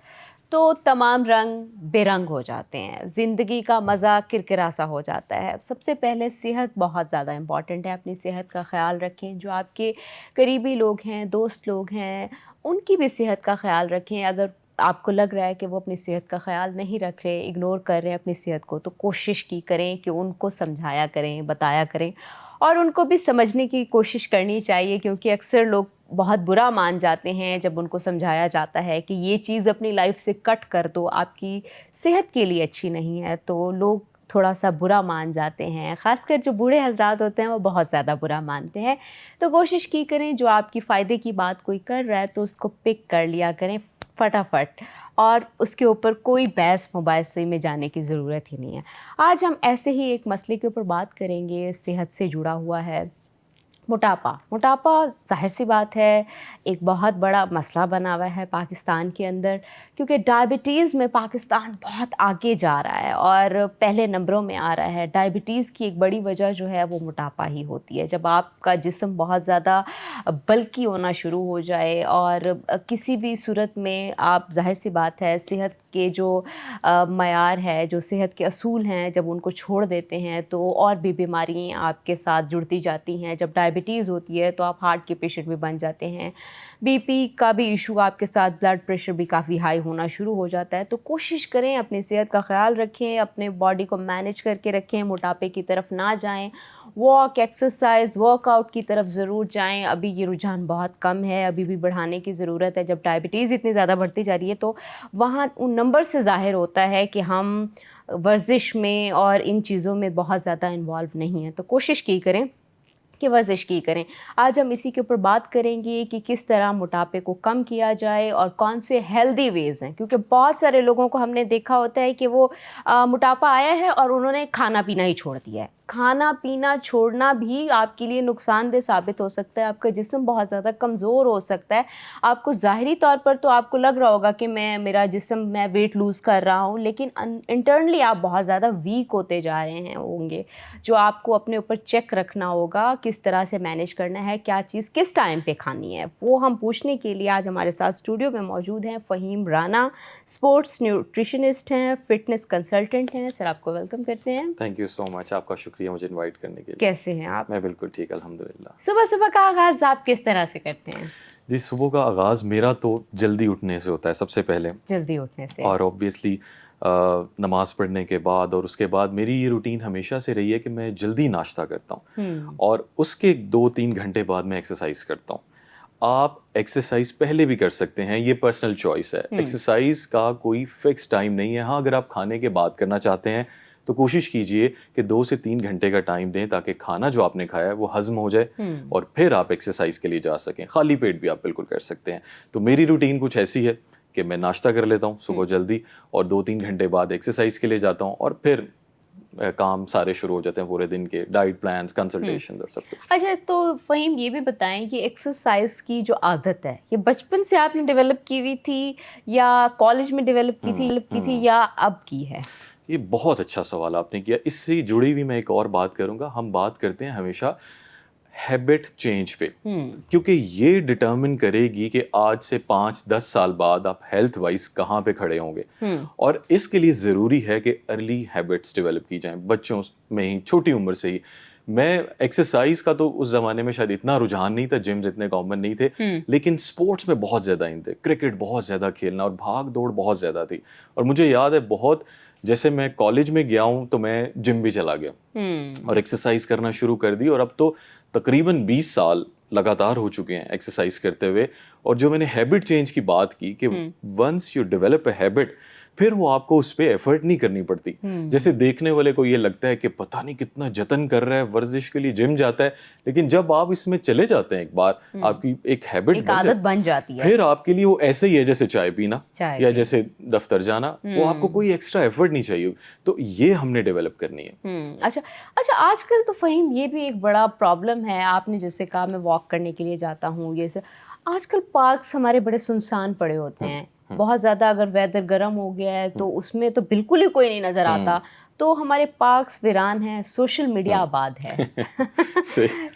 تو تمام رنگ بے رنگ ہو جاتے ہیں, زندگی کا مزہ کرکرا سا ہو جاتا ہے. سب سے پہلے صحت بہت زیادہ امپورٹنٹ ہے. اپنی صحت کا خیال رکھیں. جو آپ کے قریبی لوگ ہیں, دوست لوگ ہیں, ان کی بھی صحت کا خیال رکھیں. اگر آپ کو لگ رہا ہے کہ وہ اپنی صحت کا خیال نہیں رکھ رہے, اگنور کر رہے ہیں اپنی صحت کو, تو کوشش کی کریں کہ ان کو سمجھایا کریں, بتایا کریں اور ان کو بھی سمجھنے کی کوشش کرنی چاہیے. کیونکہ اکثر لوگ بہت برا مان جاتے ہیں جب ان کو سمجھایا جاتا ہے کہ یہ چیز اپنی لائف سے کٹ کر دو, آپ کی صحت کے لیے اچھی نہیں ہے, تو لوگ تھوڑا سا برا مان جاتے ہیں. خاص کر جو بوڑھے حضرات ہوتے ہیں وہ بہت زیادہ برا مانتے ہیں. تو کوشش کی کریں جو آپ کی فائدے کی بات کوئی کر رہا ہے تو اس کو پک کر لیا کریں فٹافٹ, اور اس کے اوپر کوئی بحث مباحثے میں جانے کی ضرورت ہی نہیں ہے. آج ہم ایسے ہی ایک مسئلے کے اوپر بات کریں گے, صحت سے جڑا ہوا ہے. موٹاپا ظاہر سی بات ہے ایک بہت بڑا مسئلہ بنا ہوا ہے پاکستان کے اندر, کیونکہ ڈائبٹیز میں پاکستان بہت آگے جا رہا ہے اور پہلے نمبروں میں آ رہا ہے. ڈائبٹیز کی ایک بڑی وجہ جو ہے وہ موٹاپا ہی ہوتی ہے. جب آپ کا جسم بہت زیادہ بلکی ہونا شروع ہو جائے اور کسی بھی صورت میں آپ, ظاہر سی بات ہے صحت کے جو معیار ہے, جو صحت کے اصول ہیں, جب ان کو چھوڑ دیتے ہیں تو اور بھی بیماریاں آپ کے ساتھ جڑتی جاتی ہیں. جب ڈائبٹیز ہوتی ہے تو آپ ہارٹ کے پیشنٹ بھی بن جاتے ہیں, بی پی کا بھی ایشو آپ کے ساتھ, بلڈ پریشر بھی کافی ہائی ہونا شروع ہو جاتا ہے. تو کوشش کریں اپنی صحت کا خیال رکھیں, اپنے باڈی کو مینیج کر کے رکھیں, موٹاپے کی طرف نہ جائیں. واک, ایکسرسائز, ورک آؤٹ کی طرف ضرور جائیں. ابھی یہ رجحان بہت کم ہے, ابھی بھی بڑھانے کی ضرورت ہے. جب ڈائبٹیز اتنی زیادہ بڑھتی جا رہی ہے تو وہاں ان نمبر سے ظاہر ہوتا ہے کہ ہم ورزش میں اور ان چیزوں میں بہت زیادہ انوالو نہیں ہیں. تو کوشش کی کریں کہ ورزش کی کریں. آج ہم اسی کے اوپر بات کریں گے کہ کس طرح موٹاپے کو کم کیا جائے اور کون سے ہیلدی ویز ہیں, کیونکہ بہت سارے لوگوں کو ہم نے دیکھا ہوتا ہے کہ وہ موٹاپا آیا ہے اور انہوں نے کھانا پینا ہی چھوڑ دیا ہے. کھانا پینا چھوڑنا بھی آپ کے لیے نقصان دہ ثابت ہو سکتا ہے. آپ کا جسم بہت زیادہ کمزور ہو سکتا ہے. آپ کو ظاہری طور پر تو آپ کو لگ رہا ہوگا کہ میرا جسم, میں ویٹ لوز کر رہا ہوں, لیکن انٹرنلی آپ بہت زیادہ ویک ہوتے جا رہے ہیں ہوں گے, جو آپ کو اپنے اوپر چیک رکھنا ہوگا کس طرح سے مینیج کرنا ہے, کیا چیز کس ٹائم پہ کھانی ہے. وہ ہم پوچھنے کے لیے آج ہمارے ساتھ اسٹوڈیو میں موجود ہیں فہیم رانا, اسپورٹس نیوٹریشنسٹ ہیں, فٹنس کنسلٹنٹ ہیں. سر آپ کو ویلکم کرتے ہیں. تھینک یو سو مچ, آپ کا شکریہ مجھے انوائٹ کرنے کے لیے. کیسے ہیں آپ؟ میں بالکل ٹھیک, الحمدللہ. صبح صبح کا آغاز آپ کس طرح سے کرتے ہیں؟ جی, صبح کا آغاز میرا تو جلدی اٹھنے سے ہوتا ہے سب سے پہلے, جلدی اٹھنے سے, اور اوبویسلی نماز پڑھنے کے بعد, اور اس کے بعد میری یہ روٹین ہمیشہ سے رہی ہے کہ میں جلدی ناشتہ کرتا ہوں اور اس کے 2-3 گھنٹے بعد میں ایکسرسائز کرتا ہوں. آپ ایکسرسائز پہلے بھی کر سکتے ہیں, یہ پرسنل چوائس ہے. ایکسرسائز کا کوئی فکس ٹائم نہیں ہے. ہاں, اگر آپ کھانے کے بعد کرنا چاہتے ہیں تو کوشش کیجئے کہ 2 سے 3 گھنٹے کا ٹائم دیں تاکہ کھانا جو آپ نے کھایا ہے وہ ہضم ہو جائے اور پھر آپ ایکسرسائز کے لیے جا سکیں. خالی پیٹ بھی آپ بالکل کر سکتے ہیں. تو میری روٹین کچھ ایسی ہے کہ میں ناشتہ کر لیتا ہوں صبح جلدی اور 2-3 گھنٹے بعد ایکسرسائز کے لیے جاتا ہوں اور پھر کام سارے شروع ہو جاتے ہیں پورے دن کے, ڈائٹ پلانس, کنسلٹیشن اور سب کچھ. اچھا تو فہیم یہ بھی بتائیں کہ ایکسرسائز کی جو عادت ہے یہ بچپن سے آپ نے ڈیولپ کی ہوئی تھی یا کالج میں ڈیولپ کی تھی یا اب کی ہے؟ یہ بہت اچھا سوال آپ نے کیا. اس سے جڑی ہوئی میں ایک اور بات کروں گا. ہم بات کرتے ہیں ہمیشہ ہیبٹ چینج پہ, کیونکہ یہ ڈٹرمن کرے گی کہ آج سے 5-10 سال بعد آپ ہیلتھ وائز کہاں پہ کھڑے ہوں گے. اور اس کے لیے ضروری ہے کہ ارلی ہیبٹس ڈیولپ کی جائیں بچوں میں ہی, چھوٹی عمر سے ہی. میں ایکسرسائز کا تو اس زمانے میں شاید اتنا رجحان نہیں تھا, جمز اتنے کامن نہیں تھے, لیکن سپورٹس میں بہت زیادہ ان تھے. کرکٹ بہت زیادہ کھیلنا اور بھاگ دوڑ بہت زیادہ تھی. اور مجھے یاد ہے بہت, جیسے میں کالج میں گیا ہوں تو میں جم بھی چلا گیا اور ایکسرسائز کرنا شروع کر دی, اور اب تو تقریباً 20 سال لگاتار ہو چکے ہیں ایکسرسائز کرتے ہوئے. اور جو میں نے ہیبٹ چینج کی بات کی کہ once you develop a habit, پھر وہ آپ کو اس پہ ایفرٹ نہیں کرنی پڑتی. جیسے دیکھنے والے کو یہ لگتا ہے کہ پتہ نہیں کتنا جتن کر رہا ہے, ورزش کے لیے جم جاتا ہے, لیکن جب آپ اس میں چلے جاتے ہیں ایک بار, آپ کی ایک ہیبٹ عادت بن جاتی ہے, پھر آپ کے لیے وہ ایسے ہی ہے جیسے چائے پینا یا جیسے دفتر جانا, وہ آپ کو کوئی ایکسٹرا ایفرٹ نہیں چاہیے. تو یہ ہم نے ڈیولپ کرنی ہے. اچھا آج کل تو فہیم یہ بھی ایک بڑا پرابلم ہے. آپ نے جیسے کہا میں واک کرنے کے لیے جاتا ہوں, یہ آج کل پارکس ہمارے بڑے سنسان پڑے ہوتے ہیں. بہت زیادہ اگر ویدر گرم ہو گیا ہے تو اس میں تو بالکل ہی کوئی نہیں نظر آتا. تو ہمارے پارکس ویران ہیں, سوشل میڈیا آباد ہے.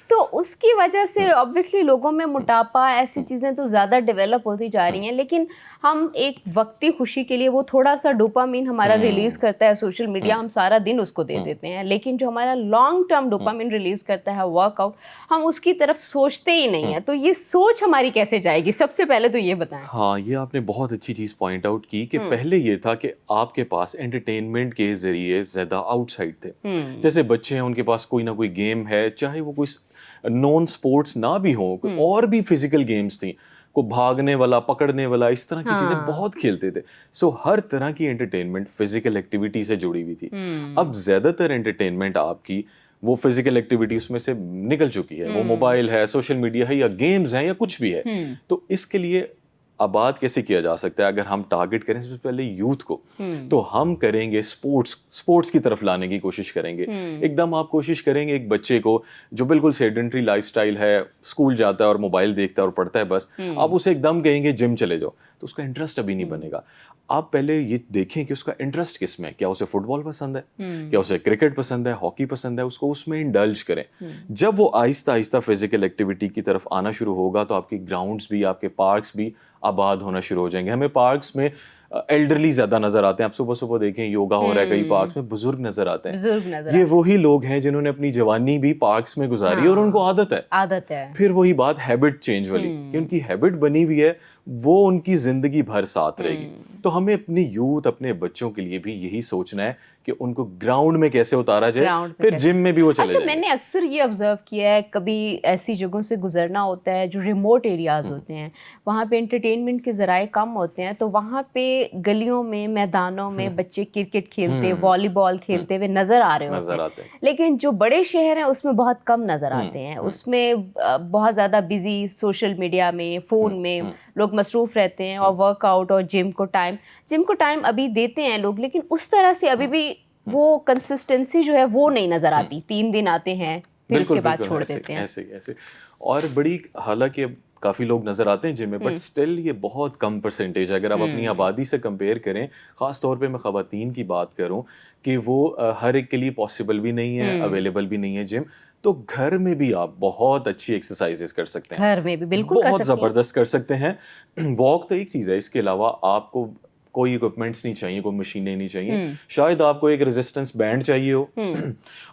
تو اس کی وجہ سے obviously لوگوں میں موٹاپا, ایسی چیزیں تو زیادہ ڈیولپ ہوتی جا رہی ہیں. لیکن ہم ایک وقتی خوشی کے لیے وہ تھوڑا سا ڈوپامین ہمارا ریلیز کرتا ہے سوشل میڈیا, ہم سارا دن اس کو دے دیتے ہیں. لیکن جو ہمارا لانگ ٹرم ڈوپامین ریلیز کرتا ہے ورک آؤٹ, ہم اس کی طرف سوچتے ہی نہیں ہیں. تو یہ سوچ ہماری کیسے جائے گی, سب سے پہلے تو یہ بتائیں. ہاں, یہ آپ نے بہت اچھی چیز پوائنٹ آؤٹ کی کہ پہلے یہ تھا کہ آپ کے پاس انٹرٹینمنٹ کے ذریعے زیادہ آؤٹ سائڈ تھے. جیسے بچے ہیں, ان کے پاس کوئی نہ کوئی گیم ہے, چاہے وہ کوئی نان سپورٹس نہ بھی ہوں, اور بھی فزیکل گیمز تھیں, کو بھاگنے والا, پکڑنے والا, اس طرح کی چیزیں بہت کھیلتے تھے. سو ہر طرح کی انٹرٹینمنٹ فزیکل ایکٹیویٹی سے جڑی ہوئی تھی. اب زیادہ تر انٹرٹینمنٹ آپ کی وہ فزیکل ایکٹیویٹی اس میں سے نکل چکی ہے. وہ موبائل ہے, سوشل میڈیا ہے, یا گیمز ہیں, یا کچھ بھی ہے. تو اس کے لیے آباد کیسے کیا جا سکتا ہے؟ اگر ہم ٹارگٹ کریں سب سے پہلے یوتھ کو, تو ہم کریں گے سپورٹس کی طرف لانے کی کوشش کریں گے. ایک دم آپ کوشش کریں گے ایک بچے کو جو بالکل سیڈنٹری لائف سٹائل ہے, اسکول جاتا ہے اور موبائل دیکھتا ہے اور پڑھتا ہے بس, آپ اسے ایک دم کہیں گے جم چلے جاؤ, تو اس کا انٹرسٹ ابھی نہیں بنے گا. آپ پہلے یہ دیکھیں کہ اس کا انٹرسٹ کس میں ہے. کیا اسے فٹ بال پسند ہے, کیا اسے کرکٹ پسند ہے, ہاکی پسند ہے, اس کو اس میں انڈلج کریں. جب وہ آہستہ آہستہ فزیکل ایکٹیویٹی کی طرف آنا شروع ہوگا, تو آپ کے گراؤنڈس بھی, آپ کے پارکس بھی آباد ہونا شروع ہو جائیں گے. ہمیں پارکس میں ایلڈرلی زیادہ نظر آتے ہیں. آپ صبح صبح دیکھیں یوگا ہو رہا ہے کئی پارکس میں, بزرگ نظر آتے ہیں. یہ وہی لوگ ہیں جنہوں نے اپنی جوانی بھی پارکس میں گزاری اور ان کو عادت ہے. پھر وہی بات ہیبٹ چینج والی, کہ ان کی ہیبٹ بنی ہوئی ہے, وہ ان کی زندگی بھر ساتھ رہے گی. تو ہمیں اپنی یوتھ, اپنے بچوں کے لیے بھی یہی سوچنا ہے کہ ان کو گراؤنڈ میں کیسے اتارا جائے, پھر جم میں بھی وہ چلے جائیں. میں نے اکثر یہ آبزرو کیا ہے, کبھی ایسی جگہوں سے گزرنا ہوتا ہے جو ریموٹ ایریاز ہوتے ہیں, وہاں پہ انٹرٹینمنٹ کے ذرائع کم ہوتے ہیں, تو وہاں پہ گلیوں میں, میدانوں میں بچے کرکٹ کھیلتے, والی بال کھیلتے ہوئے نظر آ رہے ہوتے ہیں. لیکن جو بڑے شہر ہیں اس میں بہت کم نظر آتے ہیں. اس میں بہت زیادہ بزی سوشل میڈیا میں, فون میں لوگ مصروف رہتے ہیں, اور ورک آؤٹ اور جم کو ٹائم ابھی دیتے ہیں لوگ, لیکن اس طرح سے ابھی بھی وہ کنسسٹنسی جو ہے وہ نہیں نظر آتی. 3 دن آتے ہیں, پھر اس کے بعد چھوڑ دیتے ہیں. ایسے اور بڑی, حالانکہ کافی لوگ نظر آتے ہیں جم میں, بٹ اسٹل یہ بہت کم پرسنٹیج ہے. اگر آپ اپنی آبادی سے کمپیئر کریں, خاص طور پہ میں خواتین کی بات کروں, کہ وہ ہر ایک کے لیے پاسبل بھی نہیں ہے, اویلیبل بھی نہیں ہے جم. تو گھر میں بھی آپ بہت اچھی ایکسرسائزز کر سکتے ہیں, گھر میں بھی بالکل بہت زبردست کر سکتے ہیں. واک تو ایک چیز ہے, اس کے علاوہ آپ کو کوئی اکوپمنٹس نہیں چاہیے, کوئی مشینیں نہیں چاہیے. شاید آپ کو ایک ریزسٹنس بینڈ چاہیے ہو,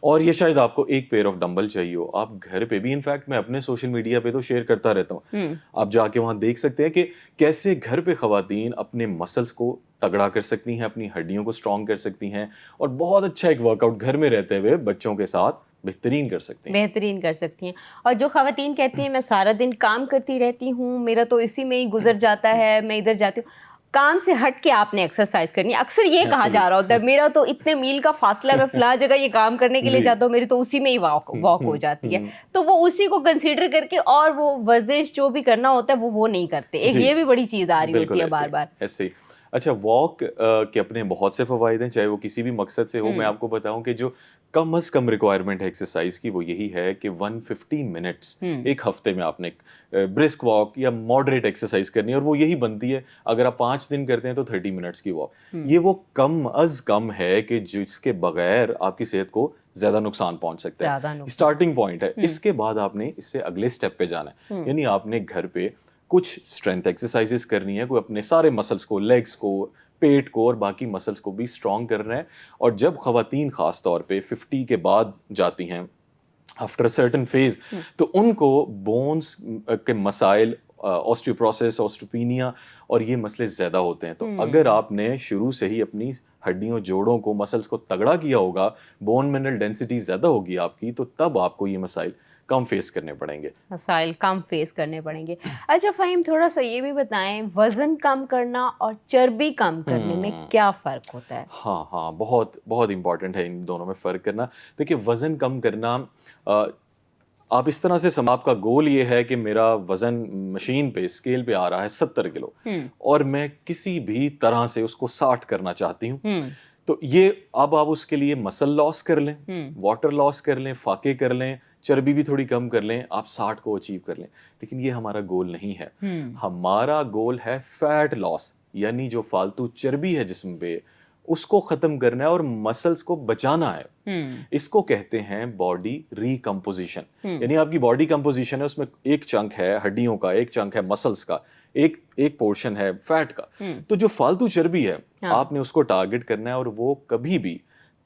اور یہ شاید آپ کو ایک پیئر آف ڈمبل چاہیے ہو. آپ گھر پہ بھی, انفیکٹ میں اپنے سوشل میڈیا پہ تو شیئر کرتا رہتا ہوں, آپ جا کے وہاں دیکھ سکتے ہیں کہ کیسے گھر پہ خواتین اپنے مسلس کو تگڑا کر سکتی ہیں, اپنی ہڈیوں کو اسٹرانگ کر سکتی ہیں, اور بہت اچھا ایک ورک آؤٹ گھر میں رہتے ہوئے بچوں کے ساتھ بہترین کر سکتی ہیں. اور جو خواتین کہتی ہیں میں سارا دن کام کرتی رہتی ہوں, میرا تو اسی میں ہی گزر جاتا ہے, میں ادھر جاتی ہوں, کام سے ہٹ کے آپ نے ایکسرسائز کرنی ہے. اکثر یہ کہا جا رہا ہوتا ہے میرا تو اتنے میل کا فاصلہ ہے, میں فلاں جگہ یہ کام کرنے کے لیے جاتا ہوں, میری تو اسی میں ہی واک ہو جاتی ہے. تو وہ اسی کو کنسیڈر کر کے, اور وہ ورزش جو بھی کرنا ہوتا ہے وہ نہیں کرتے. ایک یہ بھی بڑی چیز آ رہی ہوتی ہے بار بار. ایسے اچھا واک کے اپنے بہت سے فوائد ہیں, چاہے وہ کسی بھی مقصد سے ہو. میں آپ کو بتاؤں کہ جو کم از کم ریکوائرمنٹ ہے ایکسرسائز کی وہ یہی ہے کہ 150 منٹس ایک ہفتے میں آپ نے برسک واک یا ماڈریٹ ایکسرسائز کرنی ہے, اور وہ یہی بنتی ہے اگر آپ 5 دن کرتے ہیں تو 30 منٹس کی واک. یہ وہ کم از کم ہے کہ جس کے بغیر آپ کی صحت کو زیادہ نقصان پہنچ سکتا ہے. اسٹارٹنگ پوائنٹ ہے. اس کے بعد آپ نے اس سے اگلے اسٹیپ پہ جانا ہے, یعنی آپ نے گھر پہ کچھ اسٹرینتھ ایکسرسائزز کرنی ہے, کوئی اپنے سارے مسلس کو, لیگس کو, پیٹ کو اور باقی مسلس کو بھی اسٹرانگ کرنا ہے. اور جب خواتین خاص طور پہ 50 کے بعد جاتی ہیں آفٹر سرٹن فیز, تو ان کو بونس کے مسائل, آسٹیوپروسس, آسٹوپینیا اور یہ مسئلے زیادہ ہوتے ہیں. تو اگر آپ نے شروع سے ہی اپنی ہڈیوں, جوڑوں کو, مسلس کو تگڑا کیا ہوگا, بون منرل ڈینسٹی زیادہ ہوگی آپ کی, تو تب آپ کو یہ مسائل کم فیس کرنے پڑیں گے. مسائل کم فیس کرنے پڑیں گے. اچھا فہیم, تھوڑا سا یہ بھی بتائیں, وزن کم کرنا اور چربی کم کرنے میں کیا فرق ہوتا ہے؟ ہاں بہت بہت امپورٹنٹ ہے ان دونوں میں فرق کرنا. دیکھیے وزن کم کرنا, آپ اس طرح سے آپ کا گول یہ ہے کہ میرا وزن مشین پہ, اسکیل پہ آ رہا ہے 70 کلو اور میں کسی بھی طرح سے اس کو 60 کرنا چاہتی ہوں, تو یہ اب آپ اس کے لیے مسل لاس کر لیں, واٹر لاس کر لیں, فاقے کر لیں, چربی بھی تھوڑی کم کر لیں, آپ 60 کو اچیو کر لیں. لیکن یہ ہمارا گول نہیں ہے. ہمارا گول ہے فیٹ لاس, یعنی جو فالتو چربی ہے جسم پہ اس کو ختم کرنا ہے اور مسلس کو بچانا ہے. اس کو کہتے ہیں باڈی ریکمپوزیشن. یعنی آپ کی باڈی کمپوزیشن ہے, اس میں ایک چنک ہے ہڈیوں کا, ایک چنک ہے مسلس کا, ایک پورشن ہے فیٹ کا. تو جو فالتو چربی ہے آپ نے اس کو ٹارگٹ کرنا ہے, اور وہ کبھی بھی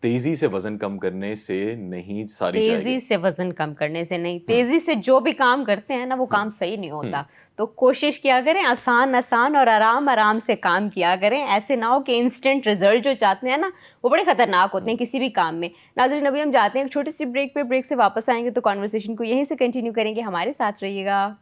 تیزی سے وزن کم کرنے سے نہیں ساری جائے گی. تیزی سے وزن کم کرنے سے نہیں, تیزی سے جو بھی کام کرتے ہیں نا وہ کام صحیح نہیں ہوتا. تو کوشش کیا کریں آسان اور آرام سے کام کیا کریں. ایسے نہ ہو کہ انسٹنٹ رزلٹ جو چاہتے ہیں نا وہ بڑے خطرناک ہوتے ہیں کسی بھی کام میں. ناظرین ابھی ہم جاتے ہیں ایک چھوٹی سی بریک پہ, بریک سے واپس آئیں گے تو کانورسیشن کو یہیں سے کنٹینیو کریں گے. ہمارے ساتھ رہیے گا.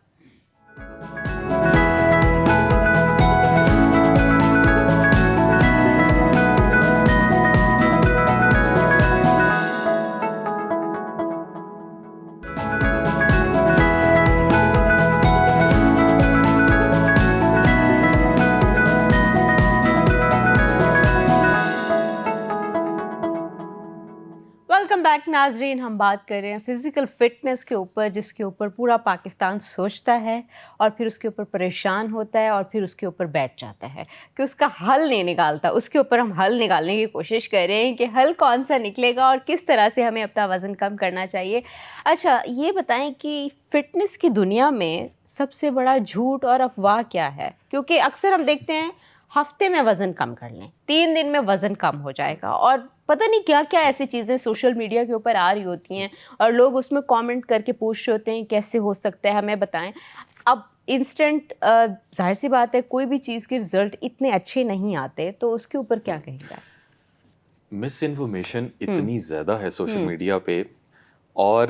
ویلکم بیک ناظرین. ہم بات کر رہے ہیں فزیکل فٹنس کے اوپر, جس کے اوپر پورا پاکستان سوچتا ہے اور پھر اس کے اوپر پریشان ہوتا ہے اور پھر اس کے اوپر بیٹھ جاتا ہے کہ اس کا حل نہیں نکالتا. اس کے اوپر ہم حل نکالنے کی کوشش کر رہے ہیں کہ حل کون سا نکلے گا اور کس طرح سے ہمیں اپنا وزن کم کرنا چاہیے. اچھا یہ بتائیں کہ فٹنس کی دنیا میں سب سے بڑا جھوٹ اور افواہ کیا ہے؟ کیونکہ اکثر ہم دیکھتے ہیں ہفتے میں وزن کم کر لیں, 3 دن میں وزن کم ہو جائے گا, اور پتہ نہیں کیا کیا ایسی چیزیں سوشل میڈیا کے اوپر آ رہی ہوتی ہیں اور لوگ اس میں کامنٹ کر کے پوچھ رہے ہوتے ہیں کیسے ہو سکتا ہے, ہمیں بتائیں. اب انسٹنٹ ظاہر سی بات ہے کوئی بھی چیز کے رزلٹ اتنے اچھے نہیں آتے, تو اس کے اوپر کیا کہیں گا؟ مس انفارمیشن اتنی زیادہ ہے سوشل میڈیا پہ, اور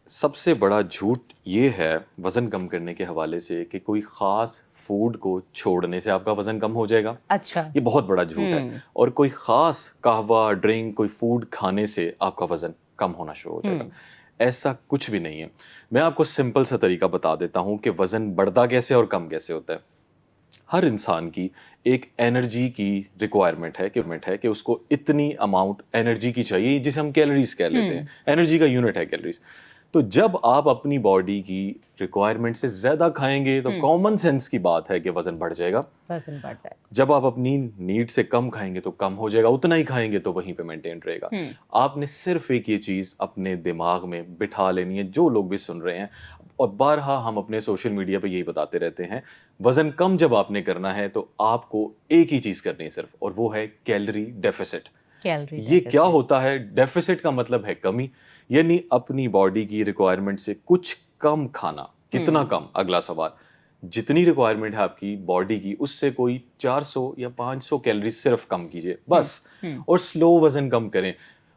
سب سے بڑا جھوٹ یہ ہے وزن کم کرنے کے حوالے سے کہ کوئی خاص فوڈ کو چھوڑنے سے آپ کا وزن کم ہو جائے گا. اچھا, یہ بہت بڑا جھوٹ ہے. اور کوئی خاص قہوہ, ڈرنک, کوئی فوڈ کھانے سے آپ کا وزن کم ہونا شروع ہو جائے گا. ایسا کچھ بھی نہیں ہے. میں آپ کو سمپل سا طریقہ بتا دیتا ہوں کہ وزن بڑھتا کیسے اور کم کیسے ہوتا ہے. ہر انسان کی ایک انرجی کی ریکوائرمنٹ ہے کہ اس کو اتنی اماؤنٹ انرجی کی چاہیے, جسے ہم کیلوریز کہہ لیتے ہیں. انرجی کا یونٹ ہے کیلوریز. تو جب آپ اپنی باڈی کی ریکوائرمنٹ سے زیادہ کھائیں گے تو کامن سینس کی بات ہے کہ وزن بڑھ جائے گا. وزن بڑھ جائے گا. جب آپ اپنی نیڈ سے کم کھائیں گے تو کم ہو جائے گا, اتنا ہی کھائیں گے تو وہیں پہ مینٹین رہے گا. آپ نے صرف ایک یہ چیز اپنے دماغ میں بٹھا لینی ہے, جو لوگ بھی سن رہے ہیں, اور بارہا ہم اپنے سوشل میڈیا پہ یہی بتاتے رہتے ہیں, وزن کم جب آپ نے کرنا ہے تو آپ کو ایک ہی چیز کرنی ہے صرف, اور وہ ہے کیلری ڈیفیسٹ. یہ کیا ہوتا ہے؟ ڈیفیسٹ کا مطلب ہے کمی, یعنی اپنی باڈی کی ریکوائرمنٹ سے کچھ کم کھانا. کتنا کم؟ اگلا سوال. جتنی ریکوائرمنٹ ہے آپ کی باڈی کی اس سے کوئی 400 یا 500 کیلریز صرف کم کیجیے بس, اور سلو وزن کم کریں.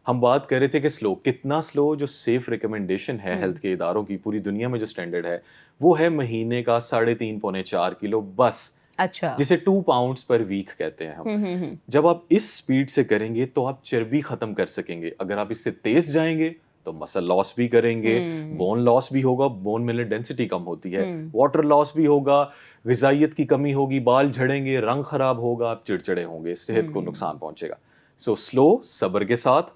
ہم بات کر رہے تھے کہ سلو کتنا سلو, جو سیف ریکمنڈیشن ہے ہیلتھ کے اداروں کی پوری دنیا میں جو سٹینڈرڈ ہے وہ ہے مہینے کا 3.5 پونے 4 کلو بس. اچھا, جسے 2 پاؤنڈز پر ویک کہتے ہیں ہم. جب آپ اس سپیڈ سے کریں گے تو آپ چربی ختم کر سکیں گے. اگر آپ اس سے تیز جائیں گے تو مسل لاس بھی کریں گے, بون لاس بھی ہوگا, بون منرل ڈینسٹی کم ہوتی ہے, واٹر لاس بھی ہوگا, غذائیت کی کمی ہوگی, بال جھڑیں گے, رنگ خراب ہوگا, آپ چڑچڑے ہوں گے, صحت کو نقصان پہنچے گا. سو سلو, صبر کے ساتھ,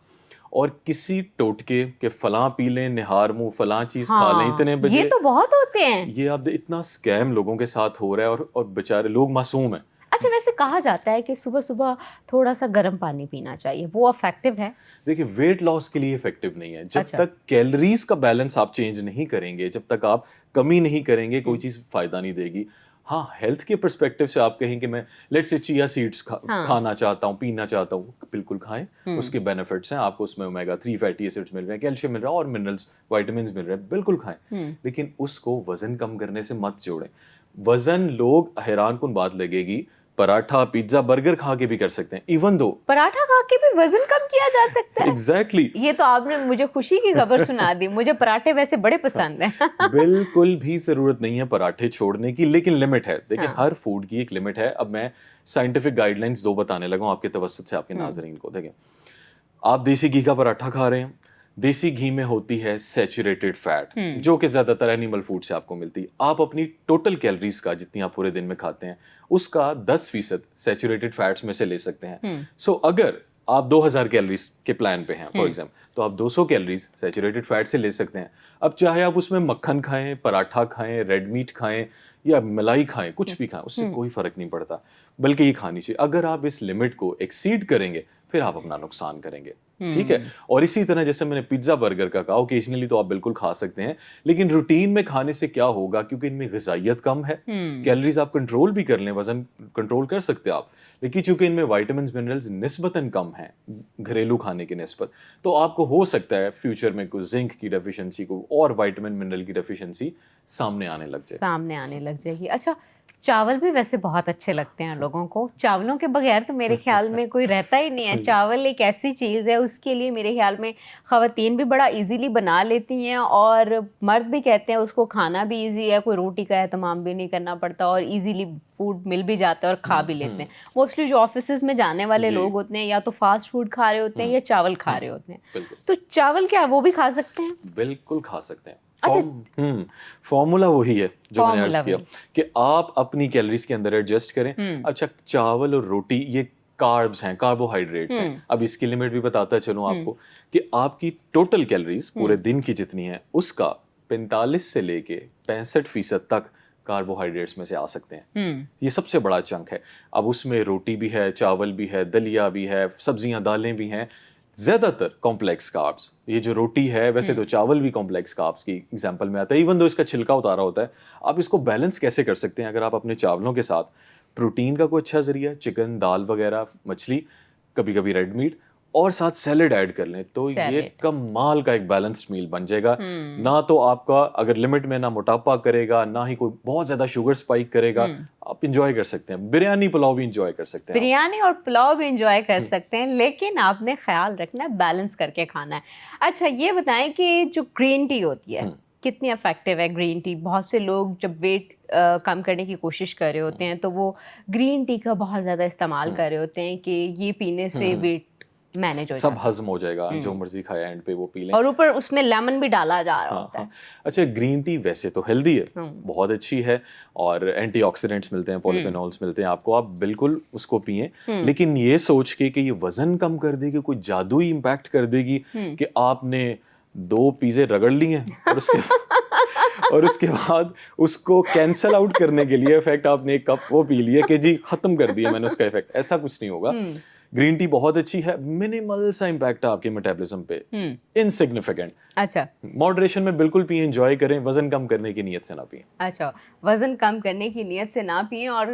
اور کسی ٹوٹکے کہ فلاں پی لیں, نہار منہ فلاں چیز کھا لیں اتنے بجے, یہ تو بہت ہوتے ہیں. یہ اب اتنا اسکیم لوگوں کے ساتھ ہو رہا ہے, اور بیچارے لوگ معصوم ہیں. اچھا, ویسے کہا جاتا ہے کہ صبح صبح تھوڑا سا گرم پانی پینا چاہیے, وہ افیکٹو ہے؟ دیکھیں, ویٹ لاس کے لیے افیکٹو نہیں ہے. جب تک کیلریز کا بیلنس آپ چینج نہیں کریں گے, جب تک آپ کمی نہیں کریں گے, کوئی چیز فائدہ نہیں دے گی. ہاں, ہیلتھ کے پرسپیکٹو سے آپ کہیں کہ میں لیٹس سے چیا سیڈس کھانا چاہتا ہوں, پینا چاہتا ہوں, بالکل کھائیں, اس کے بینیفٹس ہیں. آپ کو اس میں اومیگا 3 فیٹی ایسڈز مل رہے ہیں, کیلشیم مل رہا ہے, اور منرلز, وائٹامنز مل رہے ہیں, بالکل کھائیں. لیکن اس کو وزن کم کرنے سے مت جوڑیں. وزن, لوگ حیران کن بات لگے گی, پراٹھا, پیزا, برگر کھا کے بھی کر سکتے ہیں. ایون دو پراٹھا کھا کے بھی وزن کم کیا جا سکتا ہے. ایگزیکٹلی. یہ تو آپ نے مجھے خوشی کی خبر سنا دی. مجھے پراٹھے ویسے بڑے پسند ہیں. بالکل بھی ضرورت نہیں ہے پراٹھے چھوڑنے کی, لیکن لمٹ ہے. دیکھیں, ہر فوڈ کی ایک لمٹ ہے. اب میں سائنٹیفک گائیڈ لائنس 2 بتانے لگا ہوں آپ کے توسط سے آپ کے ناظرین کو. دیکھیں, آپ دیسی گھی کا پراٹھا کھا رہے ہیں, دیسی گھی میں ہوتی ہے سیچوریٹڈ فیٹ, جو کہ زیادہ تر اینیمل فوڈ سے آپ کو ملتی ہے. آپ اپنی ٹوٹل کیلریز کا جتنی آپ پورے دن میں کھاتے ہیں, اس کا 10% سیچوریٹڈ فیٹس میں سے لے سکتے ہیں. سو اگر آپ 2000 کیلریز کے پلان پہ ہیں فار ایگزامپل, تو آپ 200 کیلریز سیچوریٹڈ فیٹ سے لے سکتے ہیں. اب چاہے آپ اس میں مکھن کھائیں, پراٹھا کھائیں, ریڈ میٹ کھائیں, یا ملائی کھائیں, کچھ بھی کھائیں, اس سے کوئی فرق نہیں پڑتا, بلکہ یہ کھانی چاہیے. اگر آپ اس لمٹ کو ایکسیڈ کریں گے, پھر آپ اپنا نقصان کریں گے. ٹھیک ہے. اور اسی طرح جیسے میں نے پیزا برگر کا کہا, اوکیجنلی تو آپ بالکل کھا سکتے ہیں, لیکن روٹین میں کھانے سے کیا ہوگا, کیونکہ ان میں غذائیت کم ہے, کیلریز آپ کنٹرول بھی کر لیں, وزن کنٹرول کر سکتے آپ, لیکن چونکہ ان میں وائٹامنز منرلز نسبتاً کم ہیں گھریلو کھانے کی نسبت, تو آپ کو ہو سکتا ہے فیوچر میں کوئی زنک کی ڈیفیشنسی کو اور وائٹامن منرل کی ڈیفیشنسی سامنے آنے لگ جائے گی. اچھا, چاول بھی ویسے بہت اچھے لگتے ہیں لوگوں کو. چاولوں کے بغیر تو میرے خیال میں کوئی رہتا ہی نہیں ہے. چاول ایک ایسی چیز ہے, اس کے لیے میرے خیال میں خواتین بھی بڑا ایزیلی بنا لیتی ہیں, اور مرد بھی کہتے ہیں اس کو کھانا بھی ایزی ہے, کوئی روٹی کا اہتمام بھی نہیں کرنا پڑتا, اور ایزیلی فوڈ مل بھی جاتا ہے اور کھا بھی لیتے ہیں. موسٹلی جو آفیسز میں جانے والے لوگ ہوتے ہیں, یا تو فاسٹ فوڈ کھا رہے ہوتے ہیں یا چاول کھا رہے ہوتے ہیں. تو چاول کیا وہ بھی کھا سکتے ہیں؟ بالکل کھا سکتے ہیں. فارمولا وہی ہے جو میں نے عرض کیا کہ آپ اپنی کیلریز کے اندر ایڈجسٹ کریں. اچھا, چاول اور روٹی یہ کاربز ہیں, کاربوہائیڈریٹس ہیں. اب اس کی لمٹ بھی بتاتا چلوں آپ کو کہ آپ کی ٹوٹل کیلریز پورے دن کی جتنی ہے, اس کا 45 سے لے کے 65% تک کاربوہائیڈریٹس میں سے آ سکتے ہیں. یہ سب سے بڑا چنک ہے. اب اس میں روٹی بھی ہے, چاول بھی ہے, دلیا بھی ہے, سبزیاں دالیں بھی ہیں, زیادہ تر کمپلیکس کاربس. یہ جو روٹی ہے, ویسے تو چاول بھی کمپلیکس کاربس کی ایگزامپل میں آتا ہے, ایون دو اس کا چھلکا اتارا ہوتا ہے. آپ اس کو بیلنس کیسے کر سکتے ہیں؟ اگر آپ اپنے چاولوں کے ساتھ پروٹین کا کوئی اچھا ذریعہ, چکن, دال وغیرہ, مچھلی, کبھی کبھی ریڈ میٹ, اور ساتھ سیلڈ ایڈ کر لیں, تو یہ کمال کا ایک بیلنسڈ میل بن جائے گا. نہ تو آپ کا اگر لمٹ میں نہ موٹاپا کرے گا, نہ ہی کوئی بہت زیادہ شوگر اسپائک کرے گا. آپ انجوائے کر سکتے ہیں, بریانی پلاؤ بھی انجوائے کر سکتے ہیں, بریانی اور پلاؤ بھی انجوائے کر سکتے ہیں, لیکن آپ نے خیال رکھنا ہے, بیلنس کر کے کھانا ہے. اچھا, یہ بتائیں کہ جو گرین ٹی ہوتی ہے کتنی افیکٹو ہے گرین ٹی؟ بہت سے لوگ جب ویٹ کم کرنے کی کوشش کر رہے ہوتے ہیں تو وہ گرین ٹی کا بہت زیادہ استعمال کر رہے ہوتے ہیں کہ یہ پینے سے ویٹ مینیج ہو جاتا ہے, سب ہضم ہو جائے گا, جو مرضی کھائے اینڈ پہ وہ پی لیں, اور اوپر اس میں لیمن بھی ڈالا جا رہا ہوتا ہے. اچھا, گرین ٹی ویسے تو ہیلدی ہے, بہت اچھی ہے, اور اینٹی آکسیڈنٹس ملتے ہیں, پولیفینولز ملتے ہیں آپ کو, آپ بالکل اس کو پئیں, لیکن یہ سوچ کے کہ یہ وزن کم کر دے گی, کوئی جادوئی امپیکٹ کر دے گی کہ آپ نے 2 پیزے رگڑ لیے ہیں اور اس کے بعد اس کو کینسل آؤٹ کرنے کے لیے افیکٹ آپ نے 1 کپ وہ پی لیا کہ جی ختم کر دیا میں نے اس کا افیکٹ, ایسا کچھ نہیں ہوگا. گرین ٹی بہت اچھی ہے, منیمل سا امپیکٹ ہے آپ کے میٹابولزم پہ, انسگنیفیکنٹ. اچھا, ماڈریشن میں بالکل پئیں, انجوائے کریں, وزن کم کرنے کی نیت سے نہ پئیں. اچھا, وزن کم کرنے کی نیت سے نہ پئیں. اور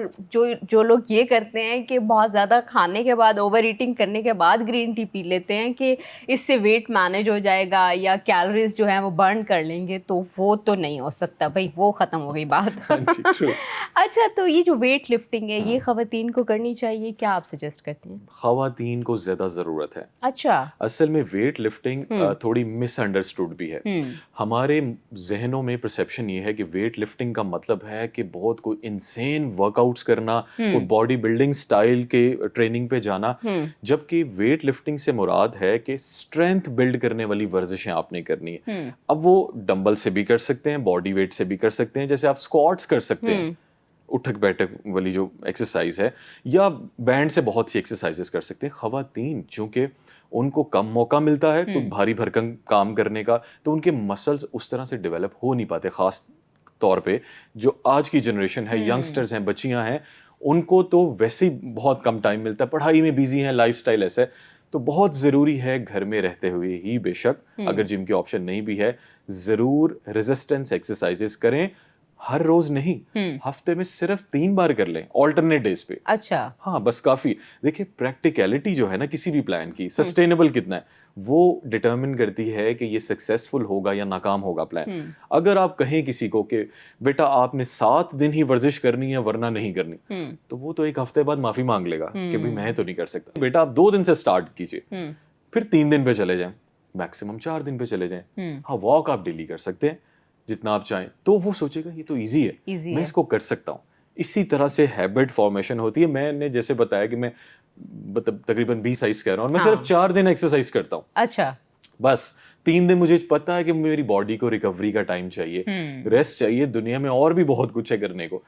جو لوگ یہ کرتے ہیں کہ بہت زیادہ کھانے کے بعد, اوور ایٹنگ کرنے کے بعد گرین ٹی پی لیتے ہیں کہ اس سے ویٹ مینیج ہو جائے گا یا کیلریز جو ہیں وہ برن کر لیں گے, تو وہ تو نہیں ہو سکتا بھائی, وہ ختم ہو گئی بات. اچھا, تو یہ جو ویٹ لفٹنگ ہے یہ خواتین کو کرنی چاہیے, کیا آپ سجیسٹ کرتے ہیں؟ خواتین کو زیادہ ضرورت ہے. اچھا. اصل میں ویٹ لفٹنگ تھوڑی مس انڈرسٹوڈ بھی ہے. ہمارے ذہنوں میں پرسیپشن یہ ہے کہ ویٹ لفٹنگ کا مطلب ہے کہ بہت کوئی انسین ورک آؤٹس کرنا, کوئی باڈی بلڈنگ سٹائل کے ٹریننگ پہ جانا, جبکہ ویٹ لفٹنگ سے مراد ہے کہ اسٹرینتھ بلڈ کرنے والی ورزشیں آپ نے کرنی ہے. اب وہ ڈمبل سے بھی کر سکتے ہیں, باڈی ویٹ سے بھی کر سکتے ہیں, جیسے آپ اسکواٹس کر سکتے ہیں, اٹھک بیٹھک والی جو ایکسرسائز ہے, یا بینڈ سے بہت سی ایکسرسائزز کر سکتے ہیں. خواتین چونکہ ان کو کم موقع ملتا ہے کوئی بھاری بھرکم کام کرنے کا, تو ان کے مسلز اس طرح سے ڈیولپ ہو نہیں پاتے. خاص طور پہ جو آج کی جنریشن ہے, ینگسٹرز ہیں, بچیاں ہیں, ان کو تو ویسے ہی بہت کم ٹائم ملتا ہے, پڑھائی میں بیزی ہیں, لائف سٹائل ایسا ہے. تو بہت ضروری ہے گھر میں رہتے ہوئے ہی, بے شک اگر جم کی آپشن نہیں بھی ہے, ضرور ریزسٹنس ایکسرسائزز کریں. ہر روز نہیں, ہفتے میں صرف 3 بار کر لیں آلٹرنیٹ ڈیز پہ. اچھا. ہاں بس کافی. دیکھیں پریکٹیکلٹی جو ہے نا کسی بھی پلان کی, سسٹینیبل کتنا ہے, وہ ڈٹرمن کرتی ہے کہ یہ سکسیسفل ہوگا یا ناکام ہوگا پلان. اگر آپ کہیں کسی کو کہ بیٹا آپ نے 7 دن ہی ورزش کرنی ہے ورنہ نہیں کرنی, تو وہ تو ایک ہفتے بعد معافی مانگ لے گا کہ بھائی میں تو نہیں کر سکتا. بیٹا آپ 2 دن سے سٹارٹ کیجئے, پھر 3 دن پہ چلے جائیں, میکسیمم 4 دن پہ چلے جائیں. ہاں واک آپ ڈیلی کر سکتے ہیں جتنا آپ چاہیں, تو وہ سوچے گا یہ تو ایزی ہے, میں اس کو کر سکتا ہوں. اسی طرح سے ہیبٹ فارمیشن ہوتی ہے. میں نے جیسے بتایا کہ میں تقریباً 20 سائز کر رہا ہوں, اور میں صرف 4 دن ایکسرسائز کرتا ہوں. اچھا. بس 3 دن مجھے پتا ہے کہ میری باڈی کو ریکوری کا ٹائم چاہیے, ریسٹ چاہیے, دنیا میں اور بھی بہت کچھ ہے کرنے کو.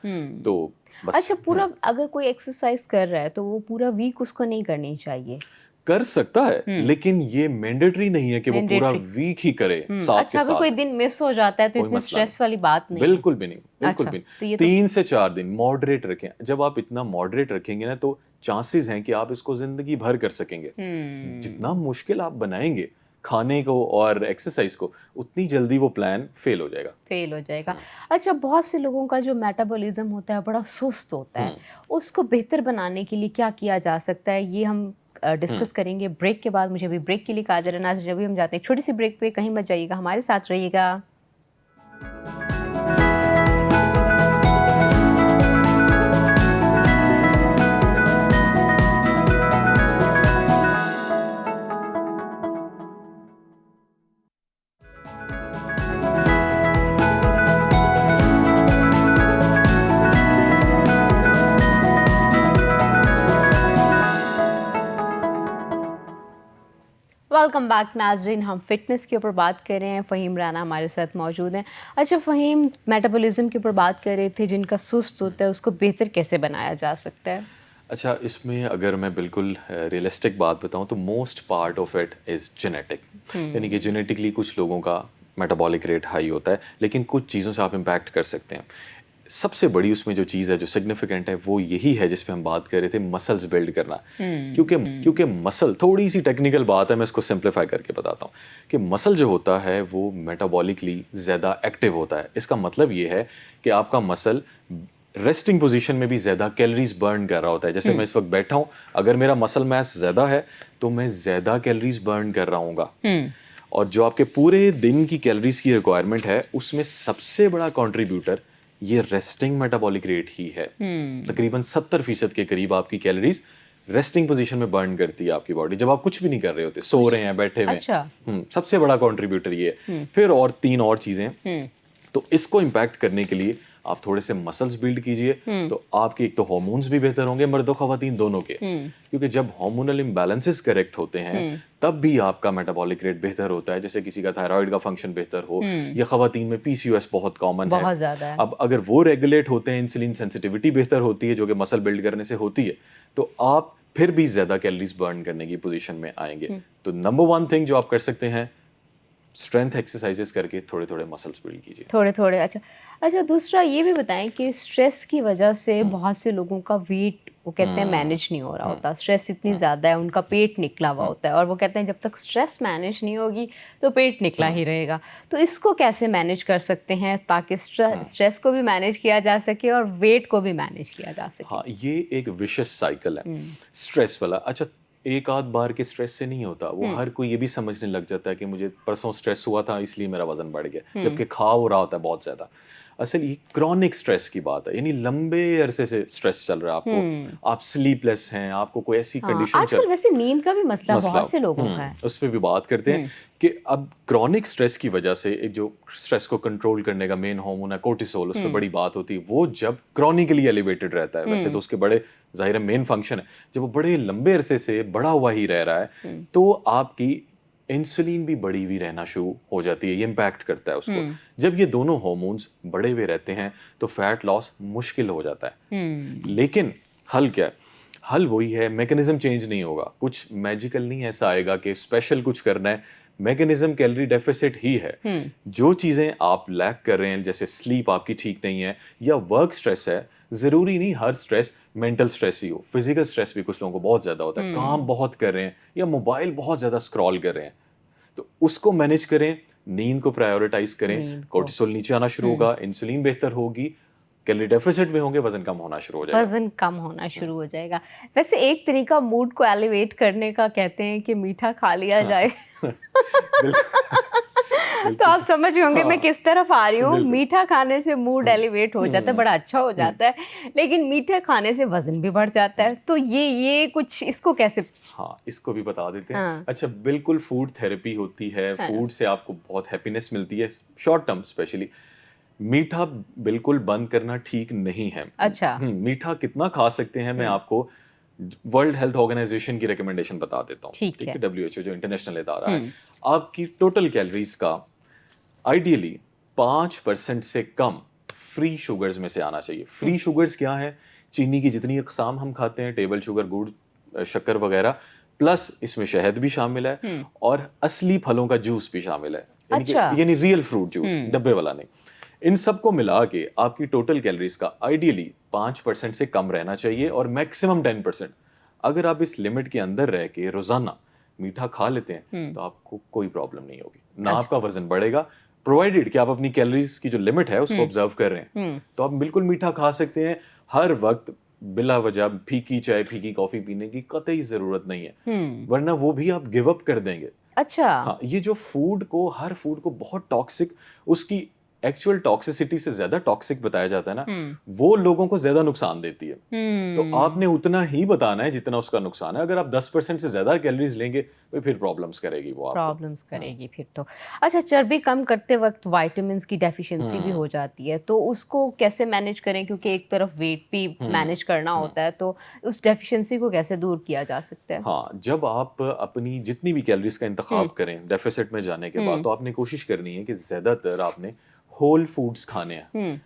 تو بس. اچھا, پورا اگر کوئی ایکسرسائز کر رہا ہے تو وہ پورا ویک اس کو نہیں کرنی چاہیے؟ کر سکتا ہے, لیکن یہ مینڈیٹری نہیں ہے کہ وہ پورا ویک ہی کرے ساتھ کے ساتھ. اچھا, اگر کوئی دن مس ہو جاتا ہے تو اتنی سٹریس والی بات نہیں. بالکل بھی نہیں, بالکل بھی نہیں. 3 سے 4 دن ماڈریٹ رکھیں. جب آپ اتنا ماڈریٹ رکھیں گے نا, تو چانسز ہیں کہ آپ اس کو زندگی بھر کر سکیں گے. جتنا مشکل آپ بنائیں گے کھانے کو اور ایکسرسائز کو, اتنی جلدی وہ پلان فیل ہو جائے گا. اچھا, بہت سے لوگوں کا جو میٹابولزم ہوتا ہے بڑا سست ہوتا ہے, اس کو بہتر بنانے کے لیے کیا کیا جا سکتا ہے, یہ ہم ڈسکس کریں گے بریک کے بعد. مجھے ابھی بریک کے لیے کہا جا رہا ہے, جب بھی ہم جاتے ہیں ایک چھوٹی سی بریک پہ, کہیں مت جائیے گا, ہمارے ساتھ رہیے گا. ویلکم بیک ناظرین, ہم فٹنس کے اوپر بات کر رہے ہیں. فہیم رانا ہمارے ساتھ موجود ہیں. اچھا فہیم, میٹابولزم کے اوپر بات کر رہے تھے, جن کا سست ہوتا ہے اس کو بہتر کیسے بنایا جا سکتا ہے؟ اچھا, اس میں اگر میں بالکل ریئلسٹک بات بتاؤں تو most part of it is genetic. یعنی کہ جینیٹکلی کچھ لوگوں کا میٹابولک ریٹ ہائی ہوتا ہے, لیکن کچھ چیزوں سے آپ امپیکٹ کر سکتے ہیں. سب سے بڑی اس میں جو چیز ہے جو سگنیفیکنٹ ہے وہ یہی ہے جس پہ ہم بات کر رہے تھے, مسلز بلڈ کرنا. کیونکہ مسل تھوڑی سی ٹیکنیکل بات ہے, میں اس کو سمپلیفائی کر کے بتاتا ہوں کہ مسل جو ہوتا ہے وہ میٹابولکلی زیادہ ایکٹیو ہوتا ہے. اس کا مطلب یہ ہے کہ آپ کا مسل ریسٹنگ پوزیشن میں بھی زیادہ کیلریز برن کر رہا ہوتا ہے. جیسے میں اس وقت بیٹھا ہوں, اگر میرا مسل میس زیادہ ہے تو میں زیادہ کیلریز برن کر رہا ہوں گا. اور جو آپ کے پورے دن کی کیلریز کی ریکوائرمنٹ ہے, اس میں سب سے بڑا کنٹریبیوٹر یہ ریسٹنگ میٹابولک ریٹ ہی ہے. تقریباً 70% کے قریب آپ کی کیلریز ریسٹنگ پوزیشن میں برن کرتی ہے آپ کی باڈی, جب آپ کچھ بھی نہیں کر رہے ہوتے, سو رہے ہیں, بیٹھے ہوئے. سب سے بڑا کنٹریبیوٹر یہ ہے. پھر اور 3 اور چیزیں. تو اس کو امپیکٹ کرنے کے لیے آپ تھوڑے سے مسلز بلڈ کیجئے, تو آپ کے ایک تو ہارمونز بھی بہتر ہوں گے, مرد و خواتین دونوں کے, کیونکہ جب ہارمونل امبیلنسز کریکٹ ہوتے ہیں تب بھی آپ کا میٹابولک ریٹ بہتر ہوتا ہے. جیسے کسی کا تھائرائیڈ کا فنکشن بہتر ہو, یا خواتین میں پی سی او ایس بہت کامن ہے. اب اگر وہ ریگولیٹ ہوتے ہیں, انسولین سینسٹیوٹی بہتر ہوتی ہے جو کہ مسل بلڈ کرنے سے ہوتی ہے, تو آپ پھر بھی زیادہ کیلریز برن کرنے کی پوزیشن میں آئیں گے. تو نمبر 1 تھنگ جو آپ کر سکتے ہیں, اسٹرینتھ ایکسرسائزز کر کے تھوڑے تھوڑے مسلس بلڈ کیجیے, تھوڑے. اچھا, دوسرا یہ بھی بتائیں کہ اسٹریس کی وجہ سے بہت سے لوگوں کا ویٹ وہ کہتے ہیں مینیج نہیں ہو رہا ہوتا. اسٹریس اتنی زیادہ ہے, ان کا پیٹ نکلا ہوا ہوتا ہے, اور وہ کہتے ہیں جب تک اسٹریس مینیج نہیں ہوگی تو پیٹ نکلا ہی رہے گا. تو اس کو کیسے مینیج کر سکتے ہیں تاکہ اسٹریس کو بھی مینیج کیا جا سکے اور ویٹ کو بھی مینیج کیا جا سکے؟ ہاں, یہ ایک وشس سائیکل ہے اسٹریس والا. اچھا, ایک آدھ بار کے اسٹریس سے نہیں ہوتا, وہ ہر کوئی یہ بھی سمجھنے لگ جاتا ہے کہ مجھے پرسوں اسٹریس ہوا تھا اس لیے میرا وزن بڑھ گیا, جبکہ کھا ہو رہا ہوتا ہے بہت زیادہ. اصل یہ کرونک اسٹریس کی بات ہے, یعنی لمبے عرصے سے اسٹریس چل رہا ہے آپ کو, آپ سلیپ لیس ہیں, آپ کو کوئی ایسی کنڈیشن آج کل ویسے نیند کا بھی مسئلہ بہت سے لوگوں کا ہے, اس پہ بھی بات کرتے ہیں کہ اب کرونک اسٹریس کی وجہ سے ایک جو اسٹریس کو کنٹرول کرنے کا مین ہارمون ہے کورٹیسول, اس پہ بڑی بات ہوتی ہے. وہ جب کرونیکلی ایلیویٹڈ رہتا ہے, ویسے تو اس کے بڑے ظاہر مین فنکشن ہے, جب وہ بڑے لمبے عرصے سے بڑا ہوا ہی رہ رہا ہے تو آپ کی انسولین بھی بڑی ہوئی رہنا شروع ہو جاتی ہے, یہ امپیکٹ کرتا ہے اس کو. جب یہ دونوں ہارمونز بڑے ہوئے رہتے ہیں تو فیٹ لاس مشکل ہو جاتا ہے. لیکن حل کیا ہے؟ حل وہی ہے, میکینزم چینج نہیں ہوگا, کچھ میجیکل نہیں ایسا آئے گا کہ اسپیشل کچھ کرنا ہے. میکینزم کیلری ڈیفیسٹ ہی ہے. جو چیزیں آپ لیک کر رہے ہیں, جیسے سلیپ آپ کی ٹھیک نہیں ہے یا ورک اسٹریس ہے, ضروری نہیں ہر اسٹریس مینٹل اسٹریس ہی ہو, فزیکل اسٹریس بھی کچھ لوگوں کو بہت زیادہ ہوتا ہے, کام بہت کر رہے ہیں یا موبائل بہت زیادہ اسکرال کر رہے ہیں, تو اس کو مینیج کریں, نیند کو پرائیورٹائز کریں, کورٹیسول نیچے آنا شروع ہوگا, انسولین بہتر ہوگی, کیلری ڈیفیسٹ میں ہوں گے, وزن کم ہونا شروع ہو جائے گا. وزن کم ہونا شروع ہو جائے گا. ویسے ایک طریقہ موڈ کو ایلیویٹ کرنے کا کہتے ہیں کہ میٹھا کھا لیا جائے. تو آپ سمجھ گئے ہوں گے میں کس طرف آ رہی ہوں. میٹھا کھانے سے موڈ ایلیویٹ ہو جاتا ہے, بڑا اچھا ہو جاتا ہے, لیکن میٹھے کھانے سے وزن بھی بڑھ جاتا ہے. تو یہ کچھ اس کو کیسے؟ ہاں, اس کو بھی بتا دیتے ہیں. اچھا, بالکل فوڈ تھیراپی ہوتی ہے, فوڈ سے آپ کو بہت ہیپینس ملتی ہے شارٹ ٹرم اسپیشلی. میٹھا بالکل بند کرنا ٹھیک نہیں ہے. اچھا, میٹھا کتنا کھا سکتے ہیں میں آپ کو ورلڈ ہیلتھ آرگنائزیشن کی ریکمنڈیشن بتا دیتا ہوں. ٹھیک ہے, WHO جو انٹرنیشنل ادارہ ہے, آپ کی ٹوٹل کیلریز کا آئیڈیلی 5% سے کم فری شوگرز میں سے آنا چاہیے. فری شوگرز کیا ہے؟ چینی کی جتنی اقسام ہم کھاتے ہیں, ٹیبل شوگر, گڑ, شکر وغیرہ, پلس اس میں شہد بھی شامل ہے اور اصلی پھلوں کا جوس بھی شامل ہے, یعنی ریئل فروٹ جوس, ڈبے والا نہیں. ان سب کو ملا کے آپ کی ٹوٹل کیلریز کا آئیڈیلی 5% سے کم رہنا چاہیے اور میکسیمم 10%. اگر آپ اس لمٹ کے اندر رہ کے روزانہ میٹھا کھا لیتے ہیں تو آپ کو کوئی پرابلم نہیں ہوگی, نہ آپ کا وزن بڑھے گا, پرووائڈیڈ کہ آپ اپنی کیلریز کی جو لمٹ ہے اس کو آبزرو کر رہے ہیں. تو آپ بالکل میٹھا کھا سکتے ہیں ہر وقت, بلا وجہ پھیکی چائے, پھیکی کافی پینے کی قطعی ضرورت نہیں ہے, ورنہ وہ بھی آپ گیو اپ کر دیں گے. اچھا, ہاں, یہ جو فوڈ کو, ہر فوڈ کو بہت ٹاکسک, اس کی ایکچوئل ٹاکسیسٹی سے زیادہ ٹاکسک بتایا جاتا ہے نا, وہ لوگوں کو زیادہ نقصان دیتی ہے. تو آپ نے اتنا ہی بتانا ہے جتنا اس کا نقصان ہے. اگر آپ 10% سے زیادہ کیلریز لیں گے تو پھر پرابلمس کرے گی, وہ پرابلمس کرے گی پھر تو. اچھا, چربی کم کرتے وقت وائٹامنس کی ڈیفیشنسی بھی ہو جاتی ہے, تو اس کو کیسے مینیج کریں؟ کیونکہ ایک طرف ویٹ بھی مینیج کرنا ہوتا ہے, تو اس ڈیفیشنسی کو کیسے دور کیا جا سکتا ہے؟ ہاں, جب آپ اپنی جتنی بھی کیلریز کا انتخاب کریں ڈیفیسٹ میں جانے کے بعد, تو آپ نے کوشش کرنی ہے کہ زیادہ تر آپ نے ہول فوڈز کھانے ہیں,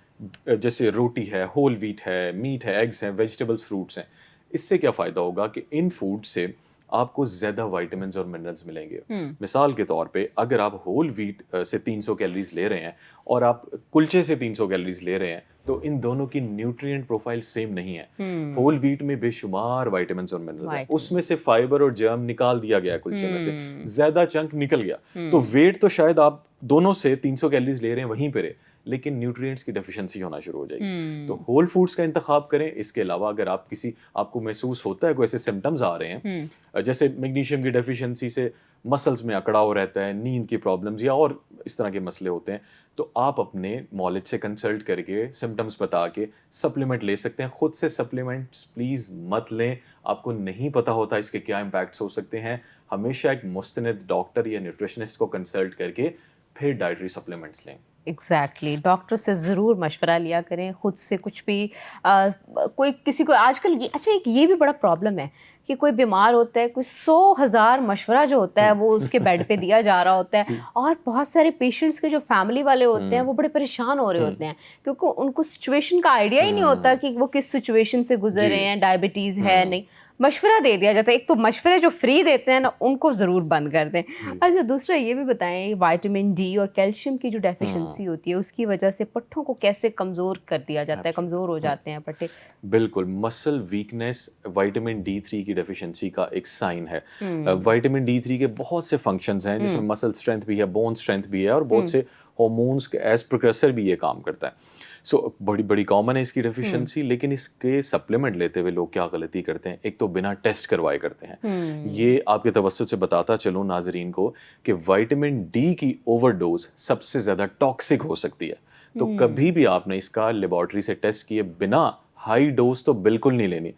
جیسے روٹی ہے, ہول ویٹ ہے, میٹ ہے, ایگز ہیں, ویجیٹیبلز, فروٹس ہیں. اس سے کیا فائدہ ہوگا کہ ان فوڈ سے آپ کو زیادہ وائٹامنز اور منرلز ملیں گے. مثال کے طور پہ اگر آپ ہول ویٹ سے 300 کیلریز لے رہے ہیں اور آپ کلچے سے 300 کیلریز لے رہے ہیں, تو ان دونوں کی نیوٹرینٹ پروفائل سیم نہیں ہے. ہول ویٹ میں بے شمار وائٹامنز اور منرلز ہیں, اس میں سے فائبر اور جرم نکال دیا گیا کلچے میں سے, زیادہ چنک نکل گیا. تو ویٹ تو شاید آپ دونوں سے 300 کیلریز لے رہے ہیں وہیں پہ رہے, لیکن نیوٹرینٹس کی ڈیفیشنسی ہونا شروع ہو جائے گی. تو ہول فوڈس کا انتخاب کریں. اس کے علاوہ اگر آپ کو محسوس ہوتا ہے کوئی ایسے سمٹمز آ رہے ہیں, جیسے میگنیشیم کی ڈیفیشنسی سے مسلز میں اکڑاؤ رہتا ہے, نیند کی پرابلمز یا اور اس طرح کے مسئلے ہوتے ہیں, تو آپ اپنے مالج سے کنسلٹ کر کے سمٹمز بتا کے سپلیمنٹ لے سکتے ہیں. خود سے سپلیمنٹس پلیز مت لیں, آپ کو نہیں پتا ہوتا اس کے کیا امپیکٹس ہو سکتے ہیں. ہمیشہ ایک مستند ڈاکٹر یا نیوٹریشنسٹ کو کنسلٹ کر کے پھر ڈائٹری سپلیمنٹس لیں. ایگزیکٹلی, ڈاکٹر سے ضرور مشورہ لیا کریں. خود سے کچھ بھی کوئی کسی کو آج کل اچھا ایک یہ بھی بڑا پرابلم ہے کہ کوئی بیمار ہوتا ہے, کوئی 100,000 مشورہ جو ہوتا ہے وہ اس کے بیڈ پہ دیا جا رہا ہوتا ہے, اور بہت سارے پیشنٹس کے جو فیملی والے ہوتے ہیں وہ بڑے پریشان ہو رہے ہوتے ہیں کیونکہ ان کو سچویشن کا آئیڈیا ہی نہیں ہوتا کہ وہ کس سچویشن سے گزر رہے ہیں, ڈائبٹیز ہے نہیں, مشورہ دے دیا جاتا ہے. ایک تو مشورے جو فری دیتے ہیں نا, ان کو ضرور بند کر دیں. اچھا, دوسرا یہ بھی بتائیں, وائٹامن ڈی اور کیلشیم کی جو ڈیفیشنسی ہوتی ہے اس کی وجہ سے پٹھوں کو کیسے کمزور کر دیا جاتا ہے, کمزور ہو جاتے ہیں پٹھے؟ بالکل, مسل ویکنیس وائٹامن ڈی 3 کی ڈیفیشنسی کا ایک سائن ہے. وائٹامن ڈی 3 کے بہت سے فنکشنز ہیں, جس میں مسل اسٹرینتھ بھی ہے, بون اسٹرینتھ بھی ہے, اور بہت سے ہارمونس کے ایز پروگریسر بھی یہ کام کرتا ہے. سو بڑی کامن ہے اس کی ڈیفیشنسی. لیکن اس کے سپلیمنٹ لیتے ہوئے لوگ کیا غلطی کرتے ہیں, ایک تو بنا ٹیسٹ کروائے کرتے ہیں. یہ آپ کے توسط سے بتاتا چلوں ناظرین کو کہ وائٹامن ڈی کی اوور ڈوز سب سے زیادہ ٹاکسک ہو سکتی ہے. تو کبھی بھی آپ نے اس کا لیبارٹری سے ٹیسٹ کیے بنا ہائی ڈوز تو بالکل نہیں لینی.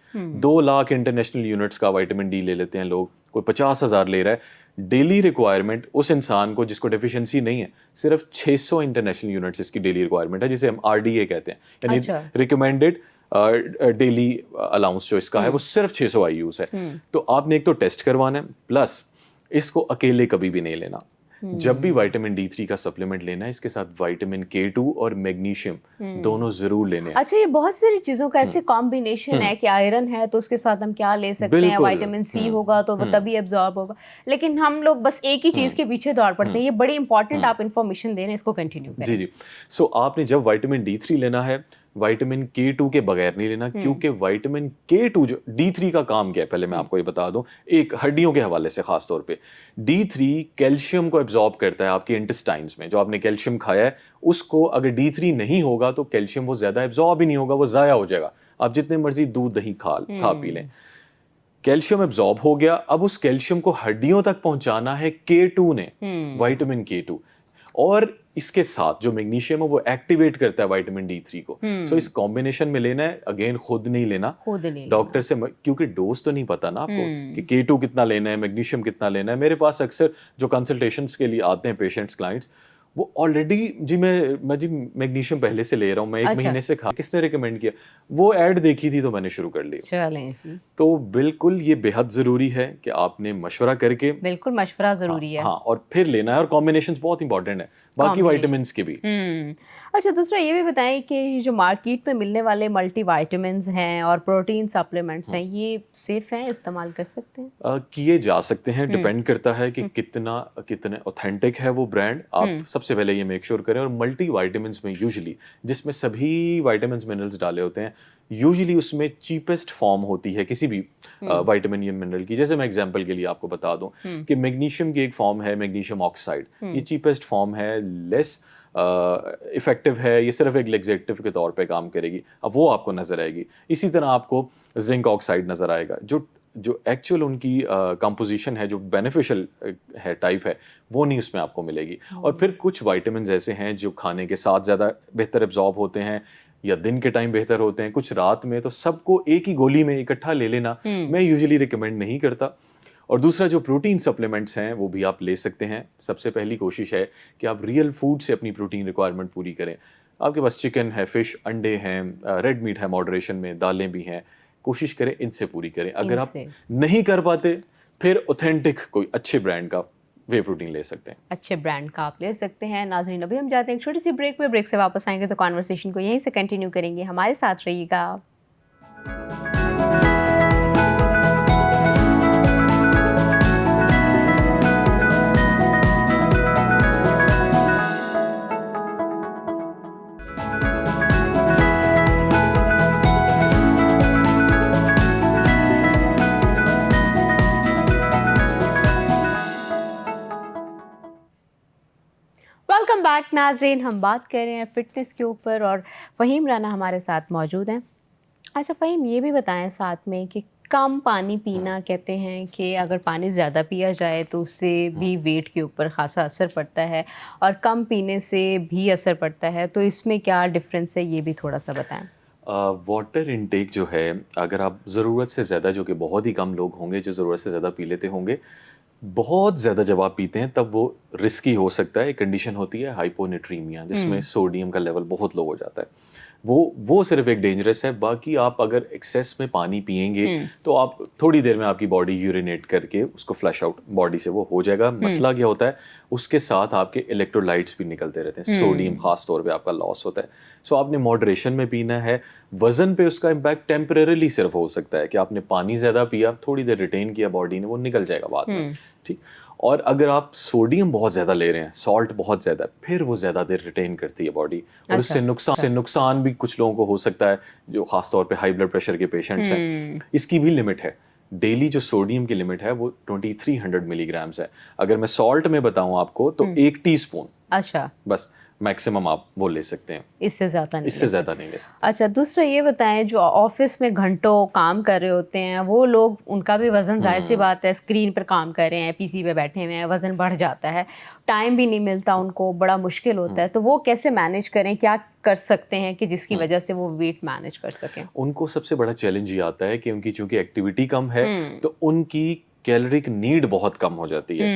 2 لاکھ انٹرنیشنل یونٹس کا وائٹامن ڈی لے لیتے ہیں لوگ, کوئی 50,000 لے رہا ہے. ڈیلی ریکوائرمنٹ اس انسان کو جس کو ڈیفیشنسی نہیں ہے, صرف 600 انٹرنیشنل یونٹس اس کی ڈیلی ریکوائرمنٹ ہے, جسے ہم RDA کہتے ہیں, یعنی ریکمینڈیڈ ڈیلی الاؤنس جو اس کا ہے وہ صرف 600 IUs ہے. تو آپ نے ایک تو ٹیسٹ کروانا ہے, پلس اس کو اکیلے کبھی بھی نہیں لینا. جب بھی وائٹامن D3 کا سپلیمنٹ لینا ہے, اس کے ساتھ وائٹامن K2 اور میگنیشیم دونوں ضرور لینے ہیں. اچھا, یہ بہت ساری چیزوں کا ایسے کمبینیشن ہے کہ آئرن ہے تو اس کے ساتھ ہم کیا لے سکتے ہیں, وائٹامن C ہوگا تو وہ تبھی ایبزارب ہوگا, لیکن ہم لوگ بس ایک ہی چیز کے پیچھے دوڑ پڑتے ہیں. یہ بڑی امپورٹنٹ آپ انفارمیشن دے رہے ہیں, اس کو کنٹینیو کریں. جی. سو آپ نے جب وائٹامن D3 لینا ہے, وائٹامن K2 کے بغیر نہیں لینا, کیونکہ وائٹامن K2 جو D3 کا کام کیا ہے پہلے میں آپ کو یہ بتا دوں, ایک ہڈیوں کے حوالے سے خاص طور پہ D3 کیلشیم کو ایبزارب کرتا ہے آپ کے انٹسٹائنز میں. جو آپ نے کیلشیم کھایا ہے اس کو اگر D3 نہیں ہوگا تو کیلشیم وہ زیادہ ایبزارب ہی نہیں ہوگا, وہ ضائع ہو جائے گا. آپ جتنے مرضی دودھ دہی کھا پی لیں, کیلشیم ایبزارب ہو گیا, اب اس کیلشیم کو ہڈیوں تک پہنچانا ہے K2 نے, وائٹامن K2. اور اس کے ساتھ جو میگنیشیم ہے وہ ایکٹیویٹ کرتا ہے وائٹامن D3 کو. سو اس کمبینیشن میں لینا ہے, اگین خود نہیں لینا, ڈاکٹر سے, کیونکہ ڈوز تو نہیں پتا نا آپ کو کہ K2 کتنا لینا ہے, میگنیشیم کتنا لینا ہے. میرے پاس اکثر جو کنسلٹیشنز کے لیے آتے ہیں پیشنٹس, کلائنٹس, وہ آلریڈی جی میں جی میگنیشیم پہلے سے لے رہا ہوں, میں 1 مہینے سے کھا, کس نے ریکمینڈ کیا, وہ ایڈ دیکھی تھی تو میں نے شروع کر لی. تو بالکل یہ بے حد ضروری ہے کہ آپ نے مشورہ کر کے, بالکل مشورہ ضروری ہے, ہاں, اور پھر لینا ہے. اور کمبینیشنز بہت امپورٹنٹ ہے باقی وائٹامنس کے بھی. اچھا, دوسرا یہ بھی بتائیں کہ جو مارکیٹ میں ملنے والے ملٹی وائٹامنس ہیں اور پروٹین سپلیمنٹس ہیں, یہ سیف ہیں, استعمال کر سکتے ہیں؟ کیے جا سکتے ہیں, ڈپینڈ کرتا ہے کہ کتنے اوتھینٹک ہے وہ برانڈ. آپ سب سے پہلے یہ میک شیور کریں. اور ملٹی وائٹامنس میں یوزلی جس میں سبھی وائٹامنس منرلس ڈالے ہوتے ہیں, یوزلی اس میں چیپسٹ فارم ہوتی ہے کسی بھی وائٹامن یا منرل کی. جیسے میں ایگزامپل کے لیے آپ کو بتا دوں کہ میگنیشیم کی ایک فارم ہے میگنیشیم آکسائڈ, یہ چیپسٹ فارم ہے, لیس افیکٹو ہے, یہ صرف ایک لیگزیٹو کے طور پہ کام کرے گی, اب وہ آپ کو نظر آئے گی. اسی طرح آپ کو زنک آکسائڈ نظر آئے گا, جو ایکچوئل ان کی کمپوزیشن ہے, جو بینیفیشل ہے ٹائپ ہے, وہ نہیں اس میں آپ کو ملے گی. اور پھر کچھ وائٹامنز ایسے ہیں جو کھانے کے ساتھ زیادہ بہتر ایبزارب ہوتے ہیں یا دن کے ٹائم بہتر ہوتے ہیں, کچھ رات میں. تو سب کو ایک ہی گولی میں اکٹھا لے لینا میں یوزلی ریکمینڈ نہیں کرتا. اور دوسرا جو پروٹین سپلیمنٹس ہیں وہ بھی آپ لے سکتے ہیں. سب سے پہلی کوشش ہے کہ آپ ریئل فوڈ سے اپنی پروٹین ریکوائرمنٹ پوری کریں. آپ کے پاس چکن ہے, فش, انڈے ہیں, ریڈ میٹ ہے ماڈریشن میں, دالیں بھی ہیں, کوشش کریں ان سے پوری کریں. اگر آپ نہیں کر پاتے پھر اوتھینٹک کوئی اچھے برانڈ کا وے پروٹین لے سکتے ہیں, اچھے برانڈ کا آپ لے سکتے ہیں. ناظرین, ابھی ہم جاتے ہیں ایک چھوٹی سی بریک پہ, بریک سے واپس آئیں گے تو کانورسیشن کو یہیں سے کنٹینیو کریں گے. ہمارے ساتھ رہیے گا. ویلکم بیک ناظرین, ہم بات کر رہے ہیں فٹنس کے اوپر اور فہیم رانا ہمارے ساتھ موجود ہیں. اچھا فہیم, یہ بھی بتائیں ساتھ میں کہ کم پانی پینا, کہتے ہیں کہ اگر پانی زیادہ پیا جائے تو اس سے بھی ویٹ کے اوپر خاصا اثر پڑتا ہے, اور کم پینے سے بھی اثر پڑتا ہے, تو اس میں کیا ڈفرینس ہے یہ بھی تھوڑا سا بتائیں. واٹر انٹیک جو ہے, اگر آپ ضرورت سے زیادہ, جو کہ بہت ہی کم لوگ ہوں گے جو ضرورت سے زیادہ پی لیتے ہوں گے, بہت زیادہ جب آپ پیتے ہیں تب وہ رسکی ہو سکتا ہے. ایک کنڈیشن ہوتی ہے ہائپونیٹریمیا, جس میں سوڈیم کا لیول بہت لو ہو جاتا ہے. وہ صرف ایک ڈینجرس ہے. باقی آپ اگر ایکسیس میں پانی پئیں گے تو آپ تھوڑی دیر میں آپ کی باڈی یورینیٹ کر کے اس کو فلش آؤٹ باڈی سے وہ ہو جائے گا. مسئلہ کیا ہوتا ہے, اس کے ساتھ آپ کے الیکٹرولائٹس بھی نکلتے رہتے ہیں, سوڈیم خاص طور پہ آپ کا لاس ہوتا ہے. سو آپ نے ماڈریشن میں پینا ہے. وزن پہ اس کا امپیکٹ ٹیمپریریلی صرف ہو سکتا ہے کہ آپ نے پانی زیادہ پیا, تھوڑی دیر ریٹین کیا باڈی نے, وہ نکل جائے گا بعد میں, ٹھیک. اور اگر آپ سوڈیم بہت زیادہ لے رہے ہیں, سالٹ بہت زیادہ, پھر وہ زیادہ دیر ریٹین کرتی ہے باڈی, اور اس سے نقصان بھی کچھ لوگوں کو ہو سکتا ہے, جو خاص طور پہ ہائی بلڈ پریشر کے پیشنٹس ہیں. اس کی بھی لمٹ ہے. ڈیلی جو سوڈیم کی لمٹ ہے وہ 2300 ملی گرامز ہے. اگر میں سالٹ میں بتاؤں آپ کو تو 1 ٹی اسپون, اچھا, بس میکسیمم آپ وہ لے سکتے ہیں, اس سے زیادہ نہیں. اس سے زیادہ نہیں لے سکتے. اچھا دوسرا یہ بتائیں, جو آفس میں گھنٹوں کام کر رہے ہوتے ہیں وہ لوگ, ان کا بھی وزن ظاہر سی بات ہے, اسکرین پر کام کر رہے ہیں, پی سی پہ بیٹھے ہوئے ہیں, وزن بڑھ جاتا ہے, ٹائم بھی نہیں ملتا ان کو, بڑا مشکل ہوتا ہے, تو وہ کیسے مینیج کریں, کیا کر سکتے ہیں کہ جس کی وجہ سے وہ ویٹ مینیج کر سکیں؟ ان کو سب سے بڑا چیلنج یہ آتا ہے کہ ان کی چونکہ ایکٹیویٹی کم ہے تو ان کی کیلوریک نیڈ بہت کم ہو جاتی ہے.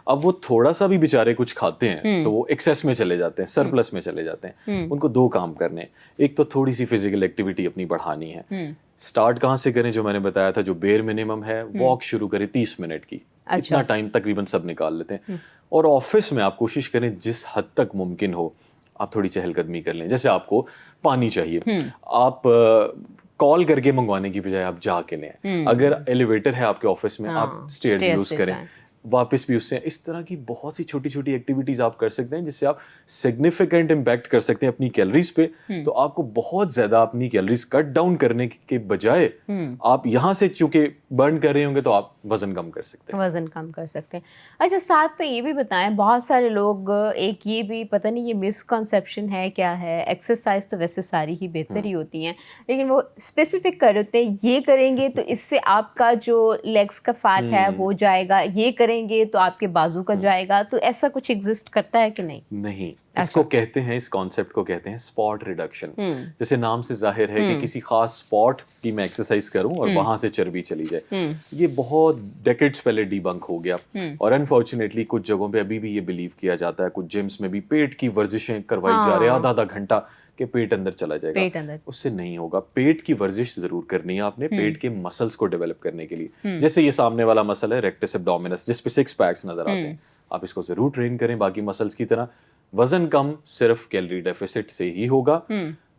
اب وہ تھوڑا سا بھی بیچارے کچھ کھاتے ہیں تو وہ ایکسیس میں چلے جاتے ہیں, سرپلس میں چلے جاتے ہیں. ان کو دو کام کرنے ہیں, ایک تو تھوڑی سی فزیکل ایکٹیویٹی اپنی بڑھانی ہے. سٹارٹ کہاں سے کریں, جو میں نے بتایا تھا جو بیر منیمم ہے, واک شروع کریں 30 منٹ کی, اتنا ٹائم تقریباً سب نکال لیتے ہیں. اور آفس میں آپ کوشش کریں جس حد تک ممکن ہو آپ تھوڑی چہل قدمی کر لیں. جیسے آپ کو پانی چاہیے, آپ کال کر کے منگوانے کی بجائے آپ جا کے لیں. اگر ایلیویٹر ہے آپ کے آفس میں, آپ اسٹیئرز یوز کریں, واپس بھی اس سے. اس طرح کی بہت سی چھوٹی چھوٹی ایکٹیویٹیز آپ کر سکتے ہیں جس سے آپ سگنیفیکنٹ امپیکٹ کر سکتے ہیں اپنی کیلریز پہ. تو آپ کو بہت زیادہ اپنی کیلریز کٹ ڈاؤن کرنے کے بجائے آپ یہاں سے چونکہ برن کر رہے ہوں گے تو آپ وزن کم کر سکتے ہیں. وزن کم کر سکتے ہیں. اچھا ساتھ پہ یہ بھی بتائیں, بہت سارے لوگ, ایک یہ بھی پتہ نہیں یہ مسکنسیپشن ہے کیا ہے, ایکسرسائز تو ویسے ساری ہی بہتر ہی ہوتی ہیں, لیکن وہ اسپیسیفک کر ہوتے ہیں, یہ کریں گے تو اس سے آپ کا جو لیگس کا فیٹ ہے وہ جائے گا, یہ کریں گے تو آپ کے بازو کا جائے گا. تو ایسا کچھ ایگزسٹ کرتا ہے کہ نہیں؟ نہیں, اس کو کہتے ہیں, اس کانسیپٹ کو کہتے ہیں اسپاٹ ریڈکشن. جیسے نام سے ظاہر ہے کہ کسی خاص اسپاٹ کی میں ایکسرسائز کروں اور وہاں سے چربی چلی جائے. یہ بہت ڈیکیڈز پہلے ڈی بنک ہو گیا, اور انفارچونیٹلی کچھ جگہوں پہ ابھی بھی یہ بلیو کیا جاتا ہے, کچھ جمس میں بھی پیٹ کی ورزشیں کروائی جا رہے ہیں آدھا آدھا گھنٹہ کہ پیٹ اندر چلا جائے گا. اس سے نہیں ہوگا. پیٹ کی ورزش ضرور کرنی ہے آپ نے, پیٹ کے مسلس کو ڈیولپ کرنے کے لیے. جیسے یہ سامنے والا مسل ہے ریکٹس ایبڈومینس, جس پہ 6 پیکس نظر آتے ہیں, آپ اس کو ضرور ٹرین کریں باقی مسلس کی طرح. وزن کم صرف کیلری ڈیفیسٹ سے ہی ہوگا.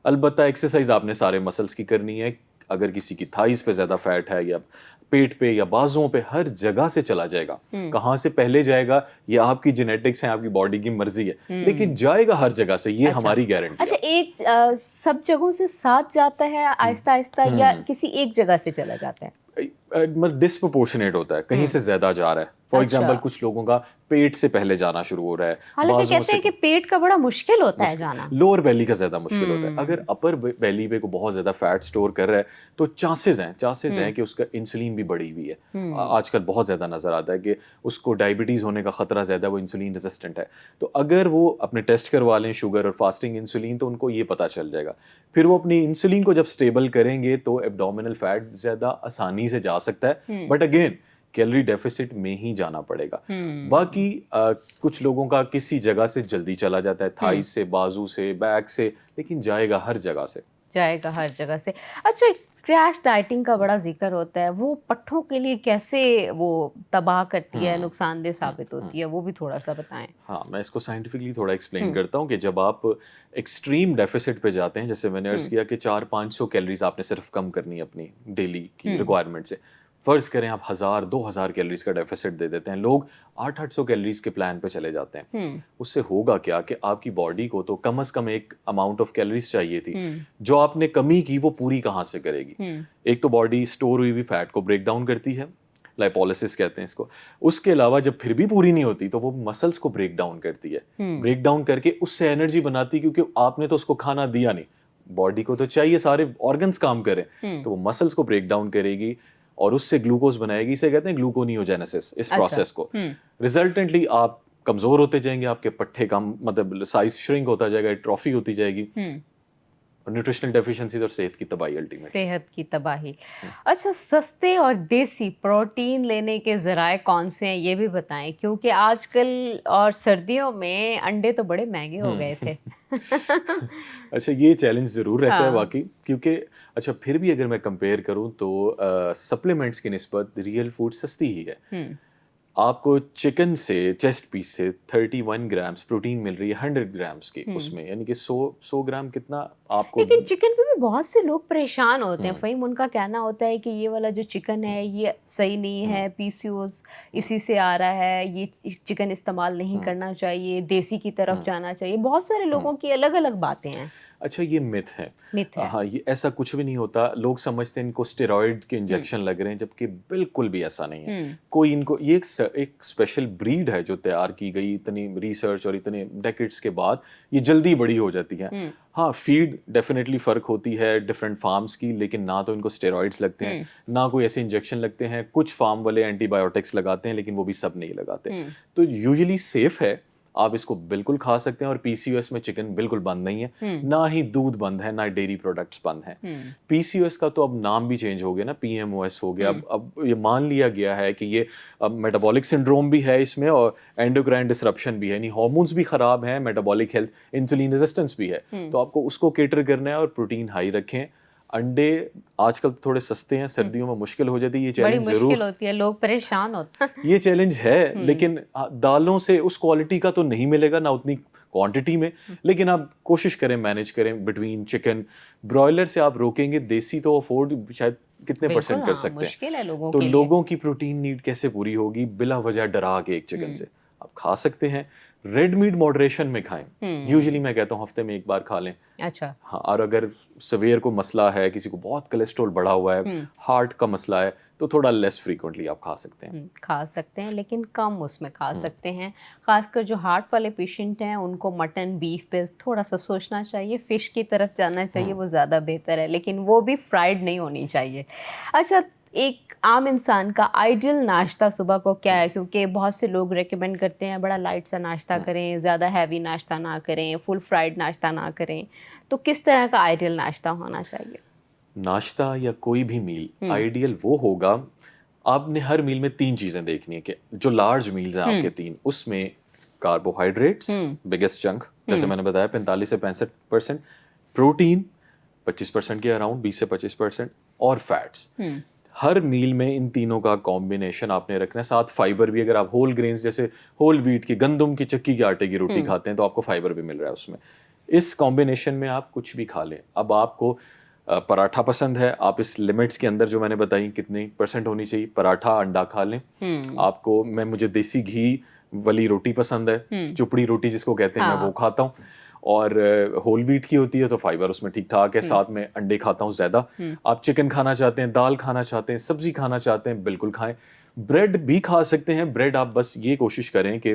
البتہ ایکسرسائز آپ نے سارے مسلس کی کرنی ہے. اگر کسی کی تھائز پہ زیادہ فیٹ ہے یا پیٹ پہ یا بازوؤں پہ, ہر جگہ سے چلا جائے گا. کہاں سے پہلے جائے گا یہ آپ کی جینیٹکس ہیں, آپ کی باڈی کی مرضی ہے, لیکن جائے گا ہر جگہ سے, یہ ہماری گارنٹی ہے. اچھا ایک سب جگہوں سے ساتھ جاتا ہے آہستہ آہستہ, یا کسی ایک جگہ سے چلا جاتا ہے؟ ڈسپرپورشنیٹ ہوتا ہے, کہیں سے زیادہ جا رہا ہے. فار ایگزامپل کچھ لوگوں کا پیٹ سے پہلے جانا شروع ہو رہا ہے, حالانکہ کہتے ہیں کہ پیٹ کا بڑا مشکل ہوتا ہے جانا, لوور بیلی کا زیادہ مشکل ہوتا ہے. اگر اپر بیلی پہ کو بہت زیادہ فیٹ سٹور کر رہا ہے تو چانسز ہیں کہ اس کا انسولین بھی بڑھی ہوئی ہے. آج کل بہت زیادہ نظر آتا ہے کہ اس کو ڈائبٹیز ہونے کا خطرہ زیادہ, وہ انسولین ریزسٹنٹ ہے. تو اگر وہ اپنے ٹیسٹ کروا لیں شوگر اور فاسٹنگ انسولین, تو ان کو یہ پتہ چل جائے گا. پھر وہ اپنی انسولین کو جب اسٹیبل کریں گے تو ایبڈومینل فیٹ زیادہ آسانی سے جا سکتا ہے, بٹ اگین کیلری ڈیفیسٹ میں ہی جانا پڑے گا. باقی کچھ لوگوں کا کسی جگہ سے جلدی چلا جاتا ہے, تھائز سے, بازو سے, بیک سے, لیکن جائے گا ہر جگہ سے, جائے گا ہر جگہ سے. اچھا کریش ڈائٹنگ کا بڑا ذکر ہوتا ہے, وہ پٹھوں کے لیے کیسے وہ تباہ کرتی ہے, نقصان دہ ثابت ہوتی ہے, وہ بھی تھوڑا سا بتائیں. ہاں میں اس کو سائنٹیفکلی تھوڑا ایکسپلین کرتا ہوں کہ جب آپ ایکسٹریم ڈیفیسٹ پہ جاتے ہیں, جیسے میں نے عرض کیا کہ 400-500 کیلریز آپ نے صرف کم کرنی ہے اپنی ڈیلی کی ریکوائرمنٹ سے. فرض کریں آپ 1000-2000 کیلریز کا ڈیفیسٹ دے دیتے ہیں, لوگ 800 کیلریز کے پلان پہ چلے جاتے ہیں. اس سے ہوگا کیا کہ آپ کی باڈی کو تو کم از کم ایک اماؤنٹ آف کیلریز چاہیے تھی, جو آپ نے کمی کی وہ پوری کہاں سے کرے گی. ایک تو باڈی اسٹور ہوئی ہوئی فیٹ کو بریک ڈاؤن کرتی ہے, لائپولیسس کہتے ہیں اس کو. اس کے علاوہ جب پھر بھی پوری نہیں ہوتی تو وہ مسلس کو بریک ڈاؤن کرتی ہے, بریک ڈاؤن کر کے اس سے انرجی بناتی, کیونکہ آپ نے تو اس کو کھانا دیا نہیں, باڈی کو تو چاہیے سارے آرگنز کام کریں, تو وہ مسلس کو بریک ڈاؤن کرے گی اور اس سے گلوکوز بنائے گی. اسے کہتے ہیں گلوکونیوجینیسس, اس پروسیس کو. ریزلٹنٹلی آپ کمزور ہوتے جائیں گے, آپ کے پٹھے کم, مطلب سائز شرنک ہوتا جائے گا, ایٹروفی ہوتی جائے گی, اور نیوٹریشنل ڈیفیشنسی اور صحت کی تباہی, الٹیمیٹ صحت کی تباہی. اچھا سستے اور دیسی پروٹین لینے کے ذرائع کون سے ہیں یہ بھی بتائیں, کیونکہ آج کل اور سردیوں میں انڈے تو بڑے مہنگے ہو گئے تھے. اچھا یہ چیلنج ضرور رہتا ہے واقعی, کیونکہ اچھا پھر بھی اگر میں کمپیئر کروں تو سپلیمنٹس کی نسبت ریئل فوڈ سستی ہی ہے. آپ کو چکن سے, چیسٹ پیس سے 31 گرامز پروٹین مل رہی ہے 100 گرامز کی, اس میں یعنی کہ 100 گرام کتنا آپ کو. لیکن چکن پہ بھی بہت سے لوگ پریشان ہوتے ہیں فہیم, ان کا کہنا ہوتا ہے کہ یہ والا جو چکن ہے یہ صحیح نہیں ہے, پی سی اوز اسی سے آ رہا ہے, یہ چکن استعمال نہیں کرنا چاہیے, دیسی کی طرف جانا چاہیے. بہت سارے لوگوں کی الگ الگ باتیں ہیں. اچھا یہ مت ہے. Myth ہے. ہاں یہ ایسا کچھ بھی نہیں ہوتا. لوگ سمجھتے ہیں ان کو اسٹیرائڈ کے انجیکشن لگ رہے ہیں, جبکہ بالکل بھی ایسا نہیں ہے. کوئی ان کو یہ ایک اسپیشل بریڈ ہے جو تیار کی گئی اتنی ریسرچ اور اتنے ڈیکیڈس کے بعد, یہ جلدی بڑی ہو جاتی ہے. ہاں فیڈ ڈیفینیٹلی فرق ہوتی ہے ڈفرینٹ فارمس کی, لیکن نہ تو ان کو اسٹیرائڈس لگتے ہیں نہ کوئی ایسے انجیکشن لگتے ہیں. کچھ فارم والے اینٹی بایوٹکس لگاتے ہیں لیکن وہ بھی سب نہیں لگاتے. تو یوزلی سیف ہے, آپ اس کو بالکل کھا سکتے ہیں. اور پی سی او ایس میں چکن بالکل بند نہیں ہے, نہ ہی دودھ بند ہے, نہ ڈیری پروڈکٹس بند ہیں. پی سی او ایس کا تو اب نام بھی چینج ہو گیا نا, پی ایم او ایس ہو گیا. اب یہ مان لیا گیا ہے کہ یہ میٹابولک سنڈروم بھی ہے اس میں اور اینڈوکرائن ڈسرپشن بھی ہے, یعنی ہارمونس بھی خراب ہیں, میٹابولک ہیلتھ, انسولین ریزسٹنس بھی ہے. تو آپ کو اس کو کیٹر کرنا ہے اور پروٹین ہائی رکھیں. انڈے آج کل تھوڑے سستے ہیں, سردیوں میں مشکل ہو جاتی ہے, یہ چیلنج ضرور مشکل ہوتی ہے, لوگ پریشان ہوتے ہیں. یہ چیلنج ہے, لیکن دالوں سے اس کوالٹی کا تو نہیں ملے گا, نہ اتنی کوانٹٹی میں. لیکن آپ کوشش کریں مینیج کریں بٹوین چکن. برائلر سے آپ روکیں گے, دیسی تو افورڈ شاید کتنے پرسنٹ کر سکتے مشکل ہے لوگوں تو کے لیے. لوگوں کی پروٹین نیڈ کیسے پوری ہوگی بلا وجہ ڈرا کے ایک چکن سے. آپ کھا سکتے ہیں, ریڈ میٹ ماڈریشن میں کھائیں. یوزلی میں کہتا ہوں ہفتے میں ایک بار کھا لیں. اچھا. ہاں, اور اگر سویئر کو مسئلہ ہے, کسی کو بہت کولیسٹرول بڑھا ہوا ہے, ہارٹ کا مسئلہ ہے, تو تھوڑا لیس فریکوینٹلی آپ کھا سکتے ہیں. کھا سکتے ہیں لیکن کم اس میں کھا سکتے ہیں. خاص کر جو ہارٹ والے پیشنٹ ہیں ان کو مٹن بیف پہ تھوڑا سا سوچنا چاہیے, فش کی طرف جانا چاہیے, وہ زیادہ بہتر ہے, لیکن وہ بھی فرائیڈ نہیں ہونی چاہیے. اچھا, ایک عام انسان کا آئیڈیل ناشتہ صبح کو کیا ہے؟ کیونکہ بہت سے لوگ ریکمینڈ کرتے ہیں بڑا لائٹ سا ناشتہ کریں, زیادہ ہیوی ناشتہ نہ کریں, فل فرائیڈ ناشتہ نہ کریں. تو کس طرح کا آئیڈیل ناشتہ ہونا چاہیے؟ ناشتہ یا کوئی بھی میل آئیڈیل وہ ہوگا, آپ نے ہر میل میں 3 چیزیں دیکھنی ہے کہ جو لارج میلز ہیں آپ کے 3, اس میں کاربوہائیڈریٹس بگیسٹ چنک, جیسے میں نے بتایا 45 سے 65%, پروٹین 25% کے اراؤنڈ 20 سے 25%, اور فیٹس. ہر میل میں ان تینوں کا کمبینیشن آپ نے رکھنا ہے. ساتھ فائبر بھی, اگر آپ ہول گرینز جیسے ہول ویٹ کی, گندم کی چکی کے آٹے کی روٹی کھاتے ہیں تو آپ کو فائبر بھی مل رہا ہے اس میں. اس کمبینیشن میں آپ کچھ بھی کھا لیں. اب آپ کو پراٹھا پسند ہے, آپ اس لمٹس کے اندر جو میں نے بتائی کتنی % ہونی چاہیے, پراٹھا انڈا کھا لیں. آپ کو مجھے دیسی گھی والی روٹی پسند ہے, چپڑی روٹی جس کو کہتے ہیں, میں وہ کھاتا ہوں. اور ہول ویٹ کی ہوتی ہے تو فائبر اس میں ٹھیک ٹھاک ہے. ساتھ میں انڈے کھاتا ہوں زیادہ. آپ چکن کھانا چاہتے ہیں, دال کھانا چاہتے ہیں, سبزی کھانا چاہتے ہیں, بالکل کھائیں. بریڈ بھی کھا سکتے ہیں. بریڈ آپ بس یہ کوشش کریں کہ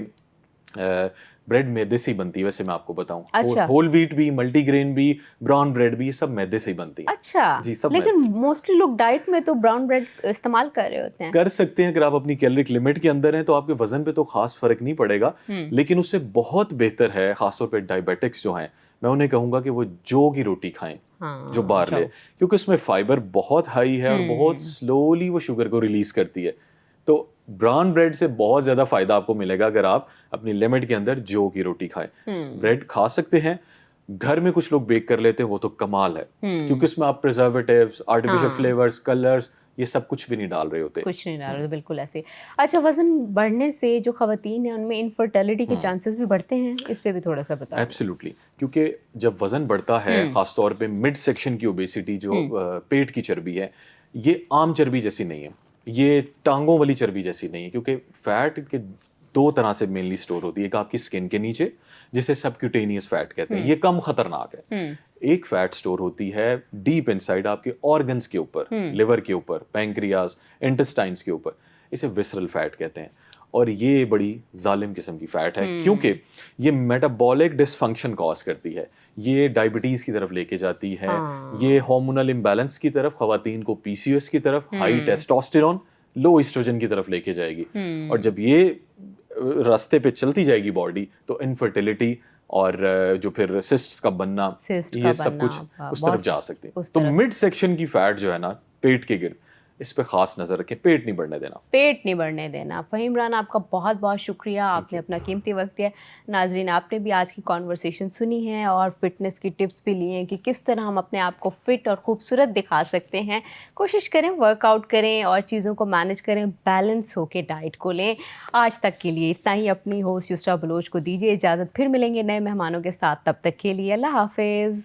بریڈ میدے سے ہی بنتی ہے, ویسے میں آپ کو بتاؤں. ہول ویٹ بھی, ملٹی گرین بھی, براؤن بریڈ بھی, یہ سب میدے سے ہی بنتی ہے. اچھا جی, سب لیکن موسٹلی لوگ ڈائٹ میں تو براؤن بریڈ استعمال کر رہے ہوتے ہیں. کر سکتے ہیں, اگر آپ اپنی کیلورک لمٹ کے اندر ہیں تو آپ کے وزن پہ تو خاص فرق نہیں پڑے گا. لیکن اس سے بہت بہتر ہے, خاص طور پہ ڈائبیٹکس جو ہیں, میں انہیں کہوں گا کہ وہ جو کی روٹی کھائیں, جو بارلے, کیونکہ اس میں فائبر بہت ہائی ہے اور بہت سلولی وہ شوگر کو ریلیز کرتی ہے. تو براؤن بریڈ سے بہت زیادہ فائدہ آپ کو ملے گا اگر آپ اپنی لمٹ کے اندر جو کی روٹی کھائیں. بریڈ کھا سکتے ہیں, گھر میں کچھ لوگ بیک کر لیتے ہیں, وہ تو کمال ہے, کیونکہ اس میں آپ پریزرویٹیوز, آرٹیفیشل فلیورز, کلرز, یہ سب کچھ بھی نہیں ڈال رہے ہوتے. کچھ نہیں ڈال رہے, بالکل ایسے. اچھا, وزن بڑھنے سے جو خواتین ہیں ان میں انفرٹیلٹی کے چانسز بھی بڑھتے ہیں, اس پہ بھی تھوڑا سا بتائیں. ایبسلیوٹلی, کیونکہ جب وزن بڑھتا ہے, خاص طور پہ مڈ سیکشن کی اوبیسٹی, جو پیٹ کی چربی ہے, یہ عام چربی جیسی نہیں ہے, یہ ٹانگوں والی چربی جیسی نہیں ہے. کیونکہ فیٹ کے 2 طرح سے مینلی اسٹور ہوتی ہے. ایک آپ کی اسکن کے نیچے جسے سبکیوٹینیس فیٹ کہتے ہیں, یہ کم خطرناک ہے. ایک فیٹ اسٹور ہوتی ہے ڈیپ انسائڈ آپ کے آرگنس کے اوپر, لیور کے اوپر, پینکریاز, انٹسٹائنس کے اوپر, اسے وسرل فیٹ کہتے ہیں. اور یہ بڑی ظالم قسم کی فیٹ ہے, کیونکہ یہ میٹابولک ڈس فنکشن کاز کرتی ہے, یہ ڈائبٹیز کی طرف لے کے جاتی ہے, یہ ہارمونل امبیلنس کی طرف, خواتین کو پی سی او ایس کی طرف, ہائی ٹیسٹوسٹیرون, لو ایسٹروجن کی طرف لے کے جائے گی. اور جب یہ راستے پہ چلتی جائے گی باڈی, تو انفرٹیلٹی اور جو پھر سسٹس کا بننا, یہ سب کچھ اس طرف جا سکتے ہیں. تو مڈ سیکشن کی فیٹ جو ہے نا پیٹ کے گرد, اس پہ خاص نظر رکھیں, پیٹ نہیں بڑھنے دینا. پیٹ نہیں بڑھنے دینا. فہیم رانا, آپ کا بہت بہت شکریہ, آپ نے اپنا قیمتی وقت دیا. ناظرین, آپ نے بھی آج کی کانورسیشن سنی ہے اور فٹنس کی ٹپس بھی لی ہیں کہ کس طرح ہم اپنے آپ کو فٹ اور خوبصورت دکھا سکتے ہیں. کوشش کریں, ورک آؤٹ کریں اور چیزوں کو مینیج کریں, بیلنس ہو کے ڈائٹ کو لیں. آج تک کے لیے اتنا ہی. اپنی ہوسٹ یسریٰ بلوچ کو دیجیے اجازت, پھر ملیں گے نئے مہمانوں کے ساتھ. تب تک کے لیے اللہ حافظ.